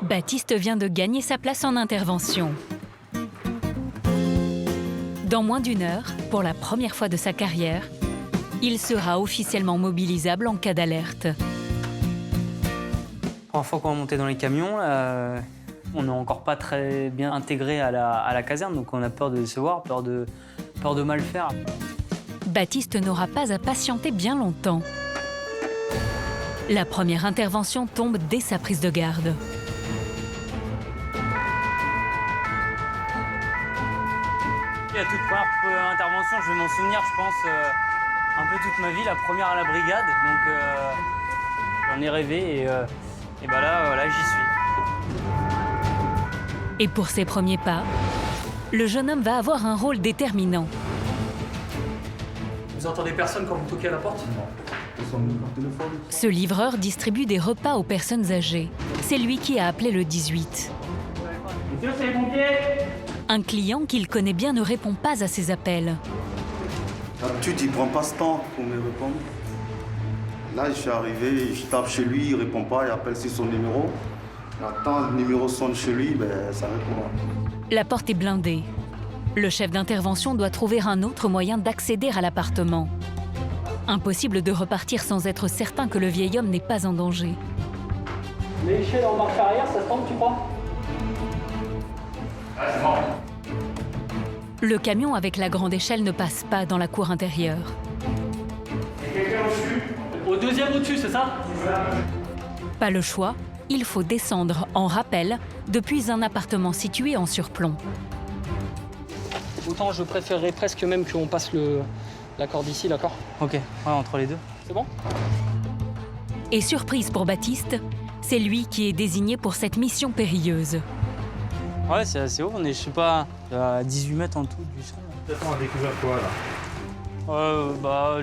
Speaker 1: Baptiste vient de gagner sa place en intervention. Dans moins d'une heure, pour la première fois de sa carrière, il sera officiellement mobilisable en cas d'alerte.
Speaker 8: La première fois qu'on va monter dans les camions, on n'est encore pas très bien intégré à la caserne, donc on a peur de décevoir, peur de mal faire.
Speaker 1: Baptiste n'aura pas à patienter bien longtemps. La première intervention tombe dès sa prise de garde.
Speaker 8: La toute première intervention, je vais m'en souvenir, je pense, un peu toute ma vie, la première à la brigade, donc j'en ai rêvé et bah là, j'y suis.
Speaker 1: Et pour ses premiers pas, le jeune homme va avoir un rôle déterminant.
Speaker 14: Vous entendez personne quand vous toquez à la porte?
Speaker 1: Ce livreur distribue des repas aux personnes âgées. C'est lui qui a appelé le 18.
Speaker 8: Monsieur, c'est les pompiers!
Speaker 1: Un client qu'il connaît bien ne répond pas à ses appels.
Speaker 4: D'habitude, il prend pas ce temps pour me répondre. Là, je suis arrivé, je tape chez lui, il répond pas, il appelle sur son numéro. J'attends, le numéro sonne chez lui, ça répond pas.
Speaker 1: La porte est blindée. Le chef d'intervention doit trouver un autre moyen d'accéder à l'appartement. Impossible de repartir sans être certain que le vieil homme n'est pas en danger.
Speaker 21: L'échelle en marche arrière, ça se tente, tu crois?
Speaker 14: C'est mort.
Speaker 1: Le camion avec la grande échelle ne passe pas dans la cour intérieure.
Speaker 14: Quelqu'un au-dessus?
Speaker 21: Au deuxième au-dessus, c'est ça?
Speaker 1: Pas le choix, il faut descendre en rappel depuis un appartement situé en surplomb.
Speaker 21: Autant je préférerais presque même qu'on passe la corde ici, d'accord?
Speaker 8: Ok, ouais, entre les deux.
Speaker 21: C'est bon?
Speaker 1: Et surprise pour Baptiste, c'est lui qui est désigné pour cette mission périlleuse.
Speaker 8: Ouais, c'est assez haut, on est, je sais pas, à 18 mètres en tout du sol.
Speaker 11: On a découvert quoi là?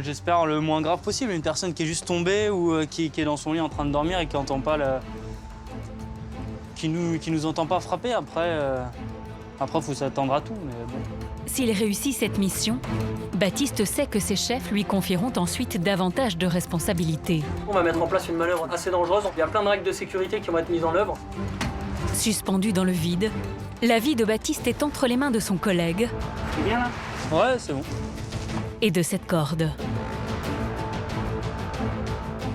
Speaker 8: J'espère le moins grave possible. Une personne qui est juste tombée ou qui est dans son lit en train de dormir et qui entend pas qui nous entend pas frapper. Après, Après, il faut s'attendre à tout, mais bon.
Speaker 1: S'il réussit cette mission, Baptiste sait que ses chefs lui confieront ensuite davantage de responsabilités.
Speaker 21: On va mettre en place une manœuvre assez dangereuse. Il y a plein de règles de sécurité qui vont être mises en œuvre.
Speaker 1: Suspendu dans le vide, la vie de Baptiste est entre les mains de son collègue.
Speaker 21: C'est bien là?
Speaker 8: Ouais, c'est bon.
Speaker 1: Et de cette corde.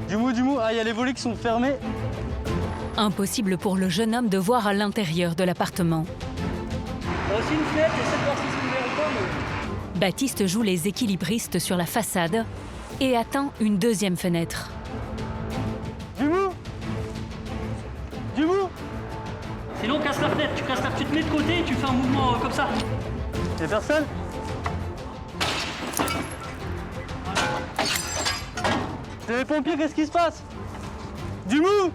Speaker 8: Du mou, ah, il y a les volets qui sont fermés.
Speaker 1: Impossible pour le jeune homme de voir à l'intérieur de l'appartement.
Speaker 21: Il y a aussi une fenêtre, essaie de voir si c'est ouvert ou pas, mais...
Speaker 1: Baptiste joue les équilibristes sur la façade et atteint une deuxième fenêtre.
Speaker 21: Du mou. Sinon, casse la fenêtre, tu casses la petite, tu te mets de côté et tu fais un mouvement comme ça. Y'a personne? C'est les pompiers, qu'est-ce qui se passe? Du mou.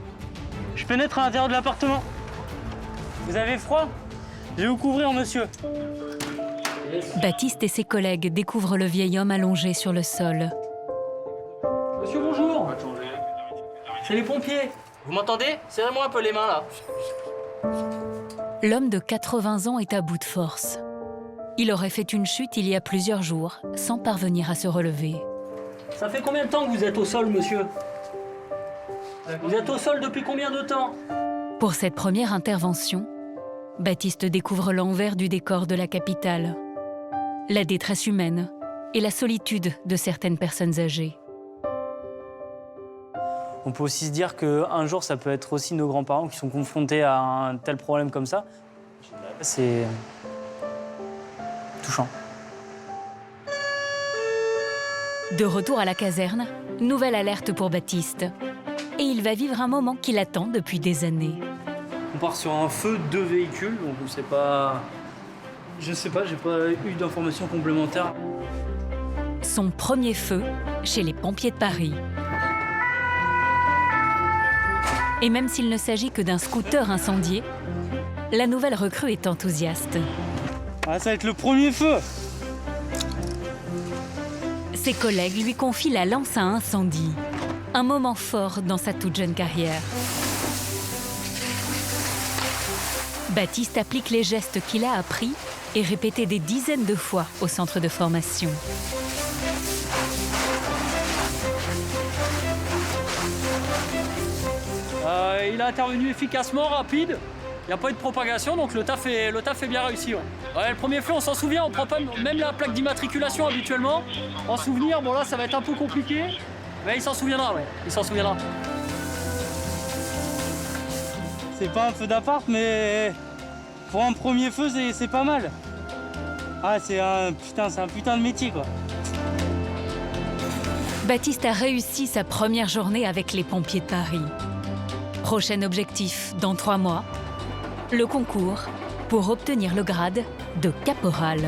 Speaker 21: Je pénètre à l'intérieur de l'appartement. Vous avez froid? Je vais vous couvrir, monsieur.
Speaker 1: Baptiste et ses collègues découvrent le vieil homme allongé sur le sol.
Speaker 21: Monsieur, bonjour. C'est les pompiers. Vous m'entendez? Serrez-moi un peu les mains, là.
Speaker 1: L'homme de 80 ans est à bout de force. Il aurait fait une chute il y a plusieurs jours, sans parvenir à se relever.
Speaker 21: Ça fait combien de temps que vous êtes au sol, monsieur? Vous êtes au sol depuis combien de temps?
Speaker 1: Pour cette première intervention, Baptiste découvre l'envers du décor de la capitale. La détresse humaine et la solitude de certaines personnes âgées.
Speaker 8: On peut aussi se dire qu'un jour, ça peut être aussi nos grands-parents qui sont confrontés à un tel problème comme ça. C'est touchant.
Speaker 1: De retour à la caserne, nouvelle alerte pour Baptiste. Et il va vivre un moment qu'il attend depuis des années.
Speaker 21: On part sur un feu de véhicules, donc on sait pas... Je sais pas, j'ai pas eu d'informations complémentaires.
Speaker 1: Son premier feu chez les pompiers de Paris. Et même s'il ne s'agit que d'un scooter incendié, la nouvelle recrue est enthousiaste.
Speaker 21: Ah, ça va être le premier feu!
Speaker 1: Ses collègues lui confient la lance à incendie. Un moment fort dans sa toute jeune carrière. Baptiste applique les gestes qu'il a appris et répétés des dizaines de fois au centre de formation.
Speaker 21: Il a intervenu efficacement, rapide. Il n'y a pas eu de propagation, donc le taf est bien réussi. Ouais. Ouais, le premier feu, on s'en souvient, on prend pas même la plaque d'immatriculation habituellement. En souvenir, bon là, ça va être un peu compliqué, mais il s'en souviendra, ouais. Il s'en souviendra. C'est pas un feu d'appart, mais pour un premier feu, c'est pas mal. Ah, c'est un putain de métier, quoi.
Speaker 1: Baptiste a réussi sa première journée avec les pompiers de Paris. Prochain objectif, dans 3 mois, le concours pour obtenir le grade de caporal.